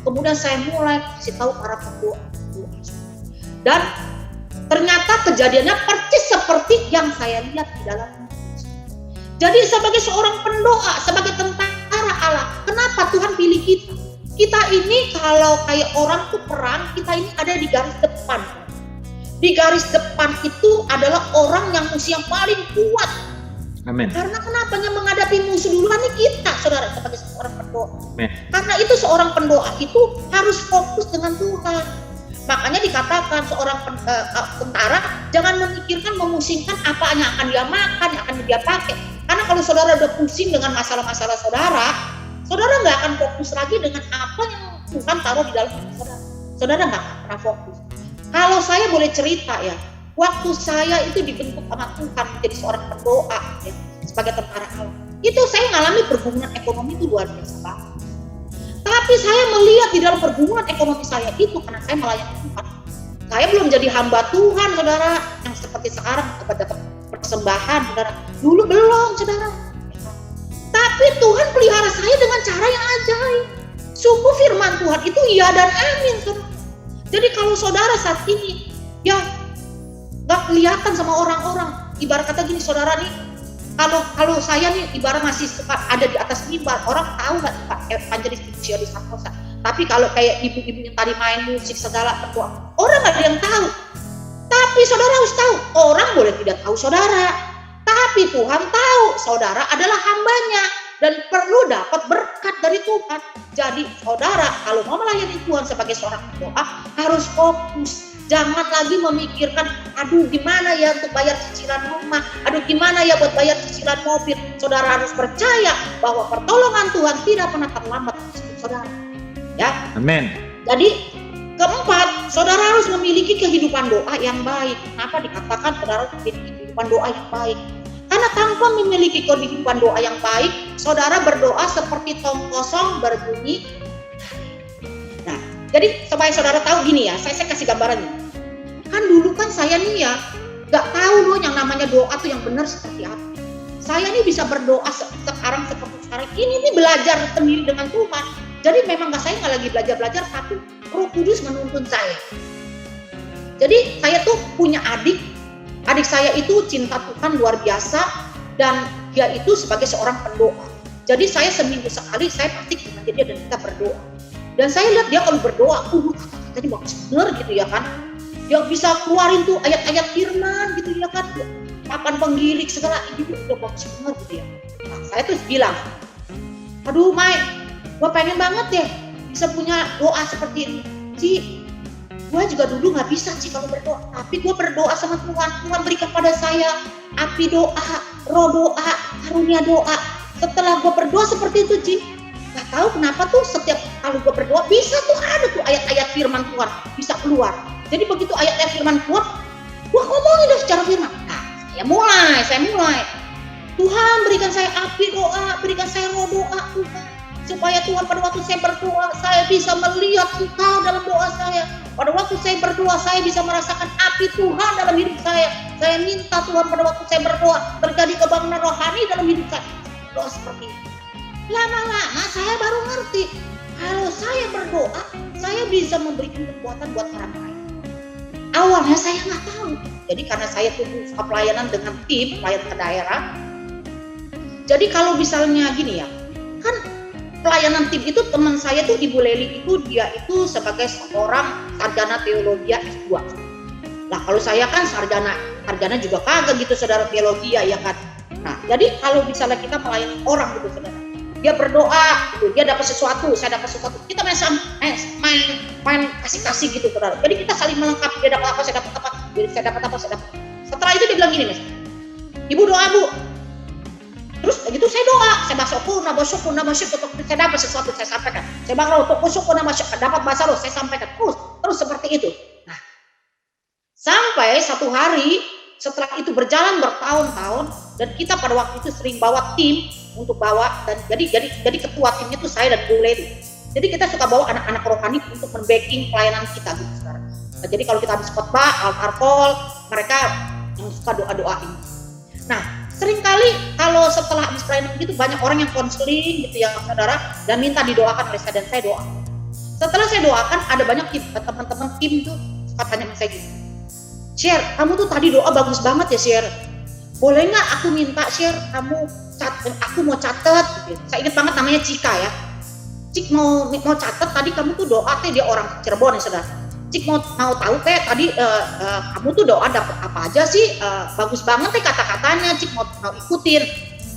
Kemudian saya mulai kasih tahu para pendoa. Dan ternyata kejadiannya persis seperti yang saya lihat di dalam. Jadi sebagai seorang pendoa, sebagai tentara Allah, kenapa Tuhan pilih kita? Kita ini kalau kayak orang tuh perang, kita ini ada di garis depan. Di garis depan itu adalah orang yang musuh yang paling kuat. Amin. Karena kenapa yang menghadapi musuh duluan ini kita, saudara, sebagai seorang pendoa. Amin. Karena itu seorang pendoa itu harus fokus dengan Tuhan. Makanya dikatakan seorang tentara jangan memikirkan, memusingkan apa yang akan dia makan, yang akan dia pakai. Karena kalau saudara udah pusing dengan masalah-masalah saudara nggak akan fokus lagi dengan apa yang Tuhan taruh di dalam hati saudara. Saudara nggak akan pernah fokus. Kalau saya boleh cerita ya, waktu saya itu dibentuk sama Tuhan menjadi seorang pendoa ya, sebagai tentara Allah, itu saya mengalami pergumulan ekonomi itu luar biasa banget. Tapi saya melihat di dalam pergumulan ekonomi saya itu karena saya melayani Tuhan. Saya belum jadi hamba Tuhan, saudara, yang seperti sekarang dapat persembahan, saudara. Dulu belum, saudara. Tapi Tuhan pelihara saya dengan cara yang ajaib. Sungguh firman Tuhan itu iya dan amin, saudara. Jadi kalau saudara saat ini ya gak kelihatan sama orang-orang, ibarat kata gini, saudara nih, kalau saya nih ibarat masih suka ada di atas mimbar, orang tahu nggak Pak Evangelis Pujiadi Santosa. Tapi kalau kayak ibu-ibu yang tadi main musik segala berdoa, orang nggak ada yang tahu. Tapi saudara harus tahu, orang boleh tidak tahu saudara, tapi Tuhan tahu saudara adalah hambanya dan perlu dapat berkat dari Tuhan. Jadi saudara kalau mau melayani Tuhan sebagai seorang pendoa harus fokus. Jangan lagi memikirkan, aduh gimana ya untuk bayar cicilan rumah, aduh gimana ya buat bayar cicilan mobil. Saudara harus percaya bahwa pertolongan Tuhan tidak pernah terlambat untuk saudara. Ya. Amin. Jadi keempat, saudara harus memiliki kehidupan doa yang baik. Kenapa dikatakan saudara memiliki kehidupan doa yang baik? Karena tanpa memiliki kehidupan doa yang baik, saudara berdoa seperti tong kosong berbunyi. Nah, jadi supaya saudara tahu gini ya, saya kasih gambarannya. Kan dulu kan saya nih ya, gak tahu loh yang namanya doa tuh yang benar seperti apa. Saya nih bisa berdoa sekarang seperti sekarang. Ini nih belajar sendiri dengan Tuhan. Jadi memang saya nggak lagi belajar, tapi Roh Kudus menuntun saya. Jadi saya tuh punya adik saya itu cinta Tuhan luar biasa dan dia itu sebagai seorang pendoa. Jadi saya seminggu sekali saya pasti dengan dia dan kita berdoa. Dan saya lihat dia kalau berdoa, katanya bagus bener gitu ya kan. Dia bisa keluarin tuh ayat-ayat firman gitu ya kan. Papan penggilik segala itu udah bagus bener gitu ya. Nah, saya tuh bilang, aduh Mai, gue pengen banget ya bisa punya doa seperti ini. Ci, gue juga dulu nggak bisa Ci kalau berdoa, tapi gue berdoa sama Tuhan, Tuhan berikan pada saya api doa, roh doa, karunia doa. Setelah gue berdoa seperti itu Ci, nggak tahu kenapa tuh setiap kali gue berdoa bisa tuh ada tuh ayat-ayat firman Tuhan bisa keluar. Jadi begitu ayat-ayat firman keluar, gue ngomongin deh secara firman. Nah, saya mulai. Tuhan berikan saya api doa, berikan saya roh doa Tuhan. Supaya Tuhan pada waktu saya berdoa, saya bisa melihat Engkau dalam doa saya. Pada waktu saya berdoa, saya bisa merasakan api Tuhan dalam hidup saya. Saya minta Tuhan pada waktu saya berdoa, terjadi kebangunan rohani dalam hidup saya. Doa seperti itu. Lama-lama saya baru ngerti, kalau saya berdoa, saya bisa memberikan kekuatan buat orang lain. Awalnya saya nggak tahu. Jadi karena saya tumbuh pelayanan dengan tim, pelayanan ke daerah. Jadi kalau misalnya gini ya, kan pelayanan tim itu teman saya tuh Ibu Leli itu dia itu sebagai seorang sarjana teologi S2. Lah kalau saya kan sarjana juga kagak gitu saudara teologi ya kan. Nah jadi kalau misalnya kita melayani orang gitu saudara, dia berdoa, gitu, dia dapat sesuatu, saya dapat sesuatu, kita main kasih gitu saudara. Jadi kita saling melengkapi, dia dapat apa, saya dapat apa, jadi saya dapat apa, saya dapat. Setelah itu dia bilang gini mas, Ibu doa Bu. Terus begitu saya doa, saya bersyukur, saya dapat sesuatu, saya sampaikan. Saya bersyukur, dapat bahasa roh, saya sampaikan. Terus seperti itu. Nah, sampai satu hari setelah itu berjalan bertahun-tahun dan kita pada waktu itu sering bawa tim untuk bawa dan jadi ketua timnya itu saya dan Bu Leli. Jadi kita suka bawa anak-anak rohani untuk membacking pelayanan kita gitu sekarang. Nah, jadi kalau kita habis khotbah, altar call, mereka yang suka doa-doain. Nah, seringkali kalau setelah habis pelayanan gitu banyak orang yang konseling gitu ya saudara dan minta didoakan oleh saya dan saya doa. Setelah saya doakan ada banyak teman-teman tim tuh suka tanya sama saya gitu, Share, kamu tuh tadi doa bagus banget ya Share. Boleh nggak aku minta Share aku mau catat gitu. Saya ingat banget namanya Cika ya. Cik mau catat tadi kamu tuh doa teh dia orang Cirebon ya saudara. Cik mau tahu teh tadi kamu tuh doa dapat apa aja sih? Bagus banget teh kata-katanya. Cik mau ikutin.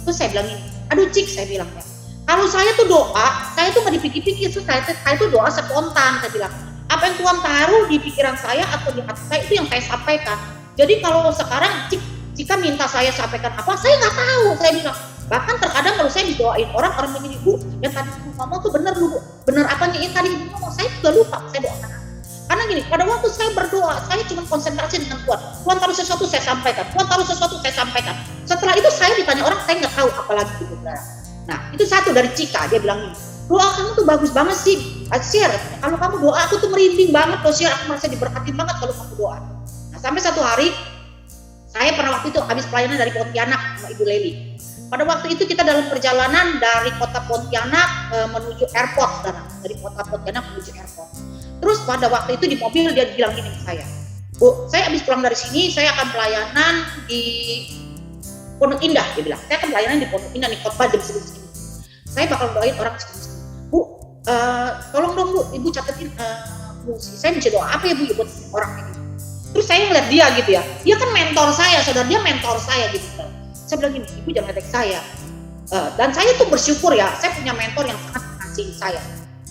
Terus saya bilang ini, aduh Cik saya bilang ya. Kalau saya tuh doa, saya tuh nggak dipikir-pikir. Saya tuh doa spontan. Saya bilang apa yang Tuhan taruh di pikiran saya atau di hati saya itu yang saya sampaikan. Jadi kalau sekarang Cika minta saya sampaikan apa, saya nggak tahu. Saya bilang bahkan terkadang kalau saya didoain orang begini, Bu, yang tadi Bu ngomong tuh bener Bu, bener apanya yang tadi Bu ngomong, saya juga lupa saya doakan. Karena gini, pada waktu saya berdoa, saya cuma konsentrasi dengan Tuhan. Tuhan taruh sesuatu, saya sampaikan. Tuhan taruh sesuatu, saya sampaikan. Setelah itu saya ditanya orang, saya nggak tahu apalagi gitu. Nah, itu satu dari Cika, dia bilang ini, doa kamu tuh bagus banget sih, Share. Kalau kamu doa, aku tuh merinding banget loh, Share. Aku merasa diberkati banget kalau kamu doa. Nah, sampai satu hari, saya pernah waktu itu habis pelayanan dari Pontianak sama Ibu Leli. Pada waktu itu kita dalam perjalanan dari kota Pontianak menuju airport, saudara. Dari kota Pontianak menuju airport. Terus pada waktu itu di mobil dia bilang gini ke saya, Bu, saya habis pulang dari sini, saya akan pelayanan di Pondok Indah, dia bilang. Saya akan pelayanan di Pondok Indah, di khotbah jam segini. Saya bakal doain orang segini. Bu, tolong dong Bu, Ibu catetin saya bisa doa apa ya Bu buat orang ini. Terus saya ngeliat dia gitu ya, dia kan mentor saya, saudara, dia mentor saya gitu. Saya bilang gini, Ibu jangan ledek saya. Dan saya tuh bersyukur ya, saya punya mentor yang sangat mengasihi saya.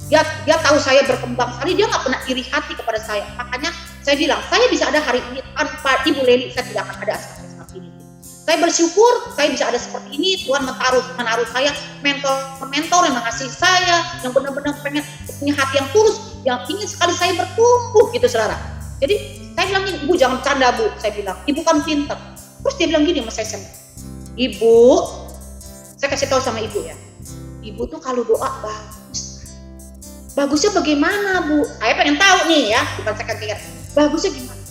Dia tahu saya berkembang sekali, dia nggak pernah iri hati kepada saya. Makanya saya bilang, saya bisa ada hari ini tanpa Ibu Leli, saya tidak akan ada seperti ini. Saya bersyukur, saya bisa ada seperti ini. Tuhan menaruh saya mentor yang mengasihi saya, yang benar-benar pengen punya hati yang tulus, yang ingin sekali saya bertumbuh gitu saudara. Jadi saya bilang gini, Ibu jangan bercanda Bu, saya bilang, Ibu kan pintar. Terus dia bilang gini sama saya, Ibu, saya kasih tahu sama Ibu ya, Ibu tuh kalau doa bagus. Bagusnya bagaimana Bu? Saya pengen tahu nih ya, bukan saya kaget. Bagusnya gimana?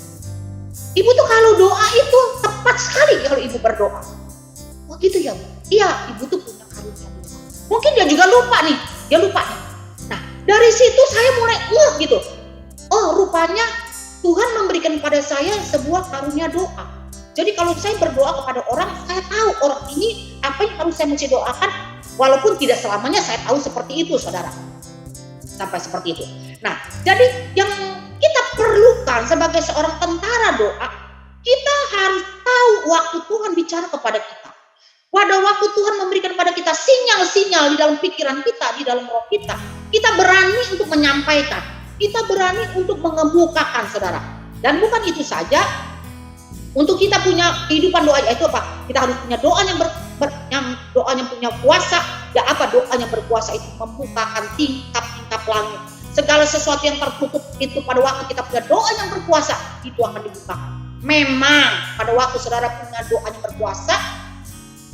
Ibu tuh kalau doa itu tepat sekali kalau Ibu berdoa. Oh gitu ya Bu? Iya, Ibu tuh punya karunia. Mungkin dia juga lupa nih, Nah, dari situ saya mulai gitu. Oh, rupanya Tuhan memberikan kepada saya sebuah karunia doa. Jadi kalau saya berdoa kepada orang, saya tahu orang ini apa yang harus saya mesti doakan, walaupun tidak selamanya saya tahu seperti itu, saudara. Sampai seperti itu. Nah, jadi yang Tuhan sebagai seorang tentara doa, kita harus tahu waktu Tuhan bicara kepada kita. Pada waktu Tuhan memberikan kepada kita sinyal-sinyal di dalam pikiran kita, di dalam roh kita berani untuk menyampaikan, kita berani untuk mengemukakan, saudara. Dan bukan itu saja, untuk kita punya kehidupan doa, itu apa? Kita harus punya doa yang punya kuasa. Ya apa doa yang berkuasa itu? Membukakan tingkap-tingkap langit. Segala sesuatu yang tertutup itu pada waktu kita punya doa yang berkuasa, itu akan dibuka. Memang pada waktu saudara punya doa yang berkuasa,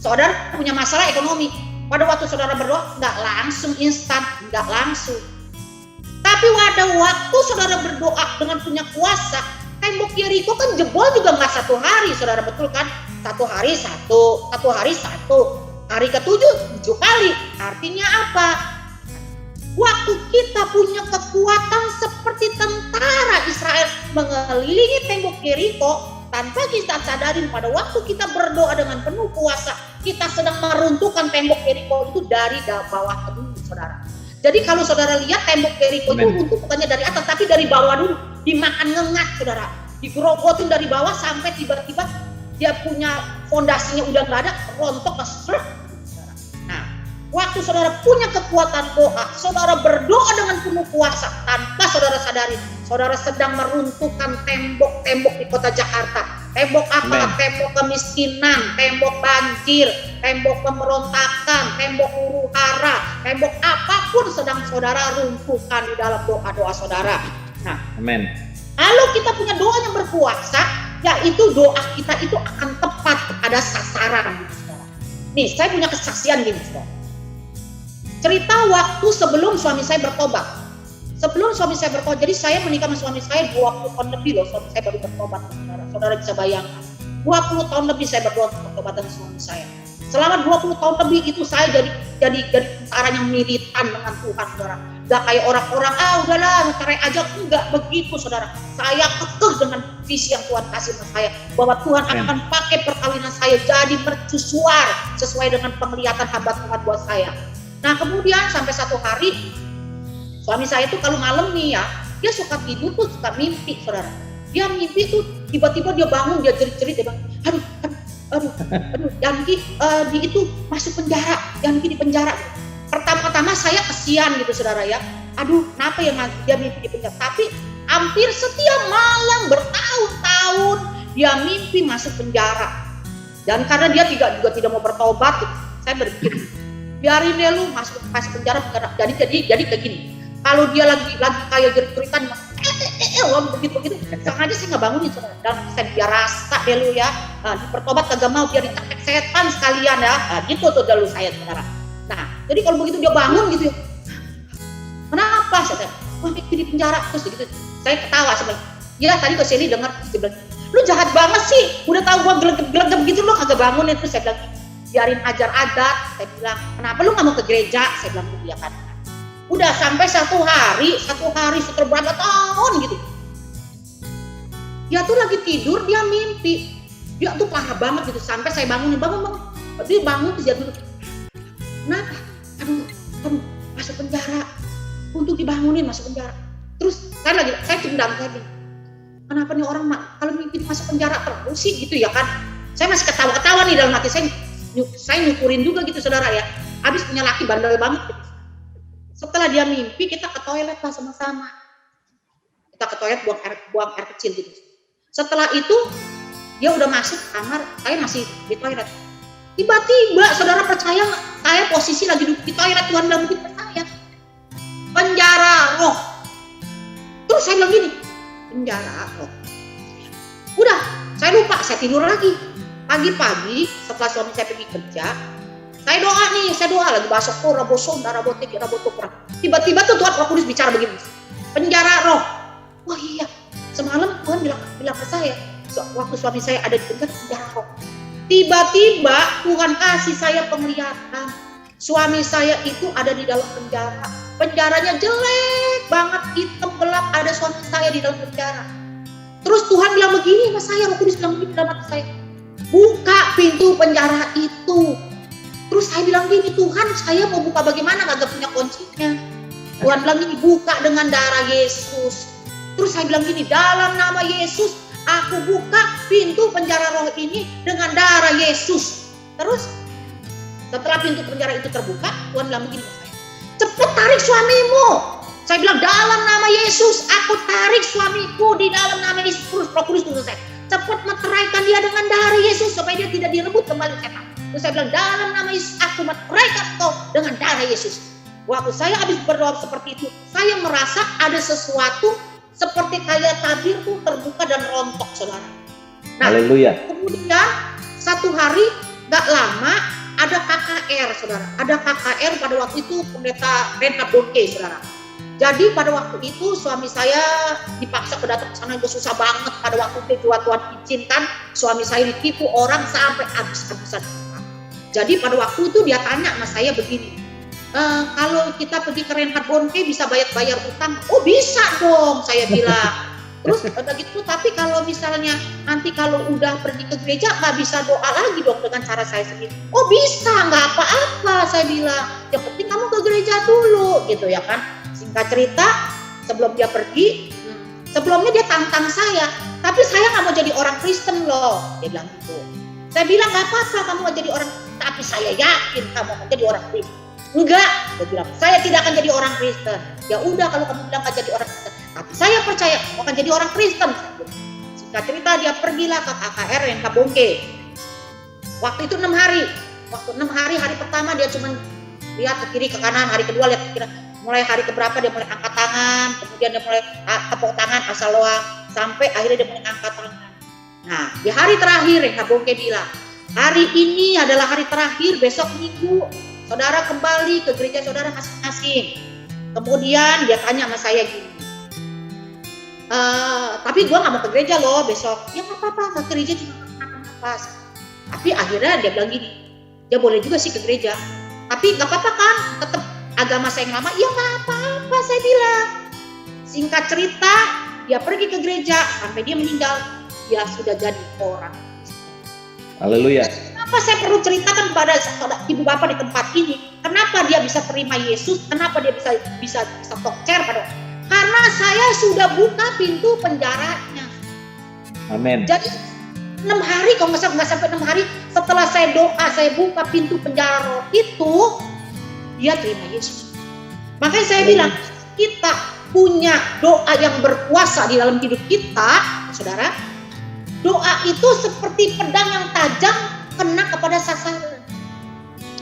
saudara punya masalah ekonomi. Pada waktu saudara berdoa, nggak langsung instan, nggak langsung. Tapi pada waktu saudara berdoa dengan punya kuasa, tembok Yeriko kan jebol juga nggak satu hari, saudara, betul kan? Satu hari satu, hari ke-7 7 kali. Artinya apa? Waktu kita punya kekuatan seperti tentara Israel mengelilingi tembok Yeriko, tanpa kita sadarin pada waktu kita berdoa dengan penuh kuasa, kita sedang meruntuhkan tembok Yeriko itu dari bawah dulu, saudara. Jadi kalau saudara lihat tembok Yeriko itu runtuh bukannya dari atas, tapi dari bawah dulu, dimakan ngengat, saudara. Digerogotin dari bawah sampai tiba-tiba dia punya fondasinya udah nggak ada, rontok ke saudara. Nah, waktu saudara punya kekuatan doa, saudara berdoa dengan penuh kuasa, tanpa saudara sadari, saudara sedang meruntuhkan tembok-tembok di kota Jakarta. Tembok apa? Tembok kemiskinan, tembok banjir, tembok pemberontakan, tembok huru-hara, tembok apapun sedang saudara runtuhkan di dalam doa-doa saudara. Nah, amin. Kalau kita punya doa yang berkuasa, yaitu doa kita itu akan tepat pada sasaran, saudara. Nih, saya punya kesaksian gini, saudara. Cerita waktu sebelum suami saya bertobat. Sebelum suami saya bertobat, jadi saya menikah sama suami saya 20 tahun lebih loh, suami saya baru bertobat, saudara. Saudara bisa bayangkan, 20 tahun lebih saya berdoa pertobatan suami saya. Selama 20 tahun lebih itu saya jadi tentara yang militan dengan Tuhan, saudara. Gak kayak orang-orang, udahlah cerai aja, enggak begitu, saudara. Saya kekeh dengan visi yang Tuhan kasih sama saya, bahwa Tuhan akan pakai perkawinan saya jadi mercusuar sesuai dengan penglihatan hamba Tuhan buat saya. Nah, kemudian sampai satu hari suami saya tuh kalau malam nih ya, dia suka tidur tuh suka mimpi, saudara. Dia mimpi tuh tiba-tiba dia bangun, dia jerit-jerit, dia bilang, aduh, Yanki di itu masuk penjara, Yanki di penjara. Pertama-tama saya kesian gitu, saudara ya. Aduh, kenapa ya dia mimpi di penjara? Tapi hampir setiap malam bertahun-tahun dia mimpi masuk penjara. Dan karena dia juga tidak mau bertobat, saya berpikir, biarin deh lu masuk penjara. Jadi kayak gini. Kalau dia lagi kayak jerit-jeritan, begitu, sengaja saya nggak bangunin, saudara. Dan saya biar rasa deh lu ya, dipertobat kagak mau, biar ditekek setan sekalian ya. Gitu tuh dulu saya, saudara. Nah, jadi kalau begitu dia bangun gitu ya, kenapa? Saya bilang, wah di penjara. Terus gitu, saya ketawa sebenarnya. Ya tadi kok Sally dengar, dia bilang, lu jahat banget sih, udah tahu gua gelegep gitu lu kagak bangunin. Terus saya bilang, biarin ajar adat. Saya bilang, kenapa lu nggak mau ke gereja? Saya bilang ke dia kan. Udah sampai satu hari setelah berapa tahun gitu, dia tuh lagi tidur, dia mimpi, dia tuh parah banget gitu. Sampai saya bangun, dia bangun terus dia duduk, kenapa? Aduh, masuk penjara, untuk dibangunin masuk penjara. Terus saya cendam, saya bilang, kenapa nih orang kalau mimpi masuk penjara terus sih gitu ya kan? Saya masih ketawa-ketawa nih dalam hati saya nyukurin juga gitu, saudara ya. Habis punya laki bandel banget gitu. Setelah dia mimpi, kita ke toilet lah sama-sama. Kita ke toilet buang air kecil gitu. Setelah itu dia udah masuk kamar, saya masih di toilet. Tiba-tiba saudara percaya nggak? Saya posisi lagi duduk di toilet, Tuhan bilang begitu percaya. Penjara roh. Terus saya bilang gini, penjara roh. Udah, saya lupa, saya tidur lagi. Pagi-pagi setelah suami saya pergi kerja, saya doa lagi bahasa Torah, bosonda, rabotik, rabotopra. Tiba-tiba tuh Tuhan Roh Kudus bicara begini, penjara roh. Wah iya, semalam Tuhan bilang ke saya, waktu suami saya ada di penjara roh. Tiba-tiba Tuhan kasih saya penglihatan, suami saya itu ada di dalam penjara. Penjaranya jelek banget, hitam gelap, ada suami saya di dalam penjara. Terus Tuhan bilang begini sama saya, Roh Kudus bilang begini dalam hati saya, buka pintu penjara itu. Terus saya bilang gini, Tuhan saya mau buka bagaimana, gak punya kuncinya. Tuhan bilang gini, buka dengan darah Yesus. Terus saya bilang gini, dalam nama Yesus aku buka pintu penjara roh ini dengan darah Yesus. Terus setelah pintu penjara itu terbuka, Tuhan bilang begini ke saya, cepat tarik suamimu. Saya bilang, dalam nama Yesus aku tarik suamiku di dalam nama Yesus. Roh Kudus tunggu saya, cepat meteraikan dia dengan darah Yesus supaya dia tidak direbut kembali setan. Terus saya bilang, dalam nama Yesus aku meteraikan kau dengan darah Yesus. Waktu saya habis berdoa seperti itu, saya merasa ada sesuatu seperti kayak tabir tuh terbuka dan rontok, saudara. Nah, Haleluya. kemudian satu hari gak lama ada KKR, saudara. Ada KKR pada waktu itu pendeta Reinhard Bonnke, saudara. Jadi pada waktu itu suami saya dipaksa ke datang ke sana, itu susah banget. Pada waktu itu Tuhan izinkan suami saya ditipu orang sampai habis-habisan. Jadi pada waktu itu dia tanya sama saya begini, kalau kita pergi ke Reinhard Bonnke bisa bayar utang? Oh bisa dong, saya bilang. Terus udah gitu, tapi kalau misalnya nanti kalau udah pergi ke gereja nggak bisa doa lagi dong dengan cara saya sendiri. Oh bisa, nggak apa-apa, saya bilang. Yang penting kamu ke gereja dulu, gitu ya kan. Singkat cerita, sebelum dia pergi, sebelumnya dia tantang saya, tapi saya nggak mau jadi orang Kristen loh, dia bilang gitu. Saya bilang nggak apa-apa kamu mau jadi orang, tapi saya yakin kamu akan jadi orang Kristen. Enggak, dia bilang saya tidak akan jadi orang Kristen. Ya udah kalau kamu bilang nggak jadi orang Kristen, tapi saya percaya kamu akan jadi orang Kristen. Singkat cerita dia pergilah ke KKR Reinhard Bonnke. Waktu itu 6 hari. Waktu 6 hari, hari pertama dia cuma lihat ke kiri ke kanan, hari kedua lihat ke kiri. Mulai hari keberapa dia mulai angkat tangan, kemudian dia mulai tepuk tangan asal doang, sampai akhirnya dia mulai angkat tangan. Nah, di hari terakhir Reinhard Bonnke bilang, hari ini adalah hari terakhir, besok Minggu saudara kembali ke gereja saudara masing-masing. Kemudian dia tanya sama saya gini, tapi gue gak mau ke gereja loh besok. Ya gak apa-apa, ke gereja juga gak kenapa-napa. Tapi akhirnya dia bilang gini, dia boleh juga sih ke gereja, tapi gak apa-apa kan, tetap agama saya yang lama. Ya gak apa-apa, saya bilang. Singkat cerita, dia pergi ke gereja sampai dia meninggal, dia sudah jadi orang. Haleluya. Kenapa saya perlu ceritakan kepada ibu bapak di tempat ini? Kenapa dia bisa terima Yesus? Kenapa dia bisa tokcer pada? Karena saya sudah buka pintu penjaranya. Amin. Jadi 6 hari, kalau nggak sampai 6 hari setelah saya doa, saya buka pintu penjara roh itu, dia terima Yesus. Makanya saya bilang, kita punya doa yang berkuasa di dalam hidup kita, saudara. Doa itu seperti pedang yang tajam kena kepada sasaran.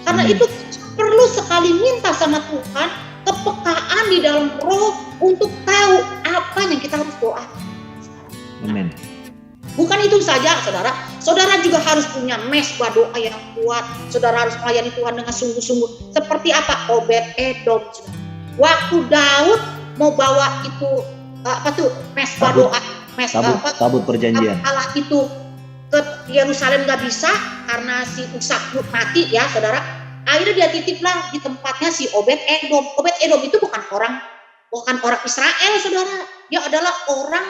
Karena itu perlu sekali minta sama Tuhan kepekaan di dalam roh untuk tahu apa yang kita harus doa. Amin. Bukan itu saja, saudara. Saudara juga harus punya mesbah doa yang kuat. Saudara harus melayani Tuhan dengan sungguh-sungguh. Seperti apa? Obed-Edom. Waktu Daud mau bawa itu mesbah doa, tabut perjanjian. Allah itu ke Yerusalem nggak bisa karena si Usak mati ya, saudara. Akhirnya dia titiplah di tempatnya si Obed-Edom. Obed-Edom itu bukan orang Israel, saudara. Dia adalah orang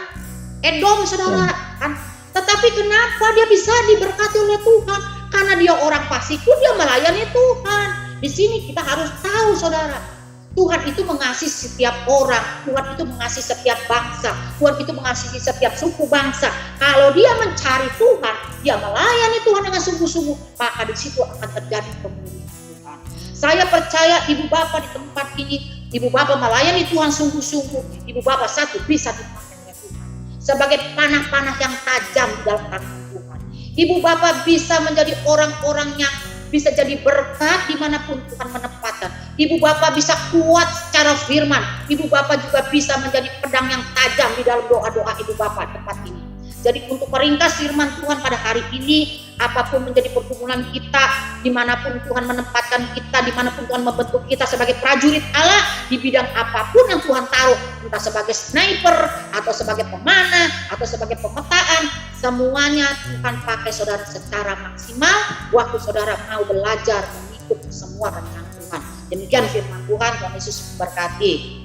Edom, saudara. Kan? Tetapi kenapa dia bisa diberkati oleh Tuhan? Karena dia orang Pasiku, dia melayani Tuhan. Di sini kita harus tahu, saudara. Tuhan itu mengasihi setiap orang, Tuhan itu mengasihi setiap bangsa, Tuhan itu mengasihi setiap suku bangsa. Kalau dia mencari Tuhan, dia melayani Tuhan dengan sungguh-sungguh, maka di situ akan terjadi pemulihan Tuhan. Saya percaya ibu bapak di tempat ini, ibu bapak melayani Tuhan sungguh-sungguh, ibu bapak satu bisa dipakai oleh Tuhan sebagai panah-panah yang tajam di dalam tangan Tuhan. Ibu bapak bisa menjadi orang-orang yang bisa jadi berkat dimanapun Tuhan menempatkan. Ibu bapak bisa kuat secara firman. Ibu bapak juga bisa menjadi pedang yang tajam di dalam doa-doa ibu bapak tempat ini. Jadi untuk meringkas firman Tuhan pada hari ini, apapun menjadi pergumulan kita, dimanapun Tuhan menempatkan kita, dimanapun Tuhan membentuk kita sebagai prajurit Allah, di bidang apapun yang Tuhan taruh, entah sebagai sniper, atau sebagai pemanah, atau sebagai pemetaan, semuanya Tuhan pakai saudara secara maksimal, waktu saudara mau belajar mengikut semua rencana Tuhan. Demikian firman Tuhan, Tuhan Yesus memberkati.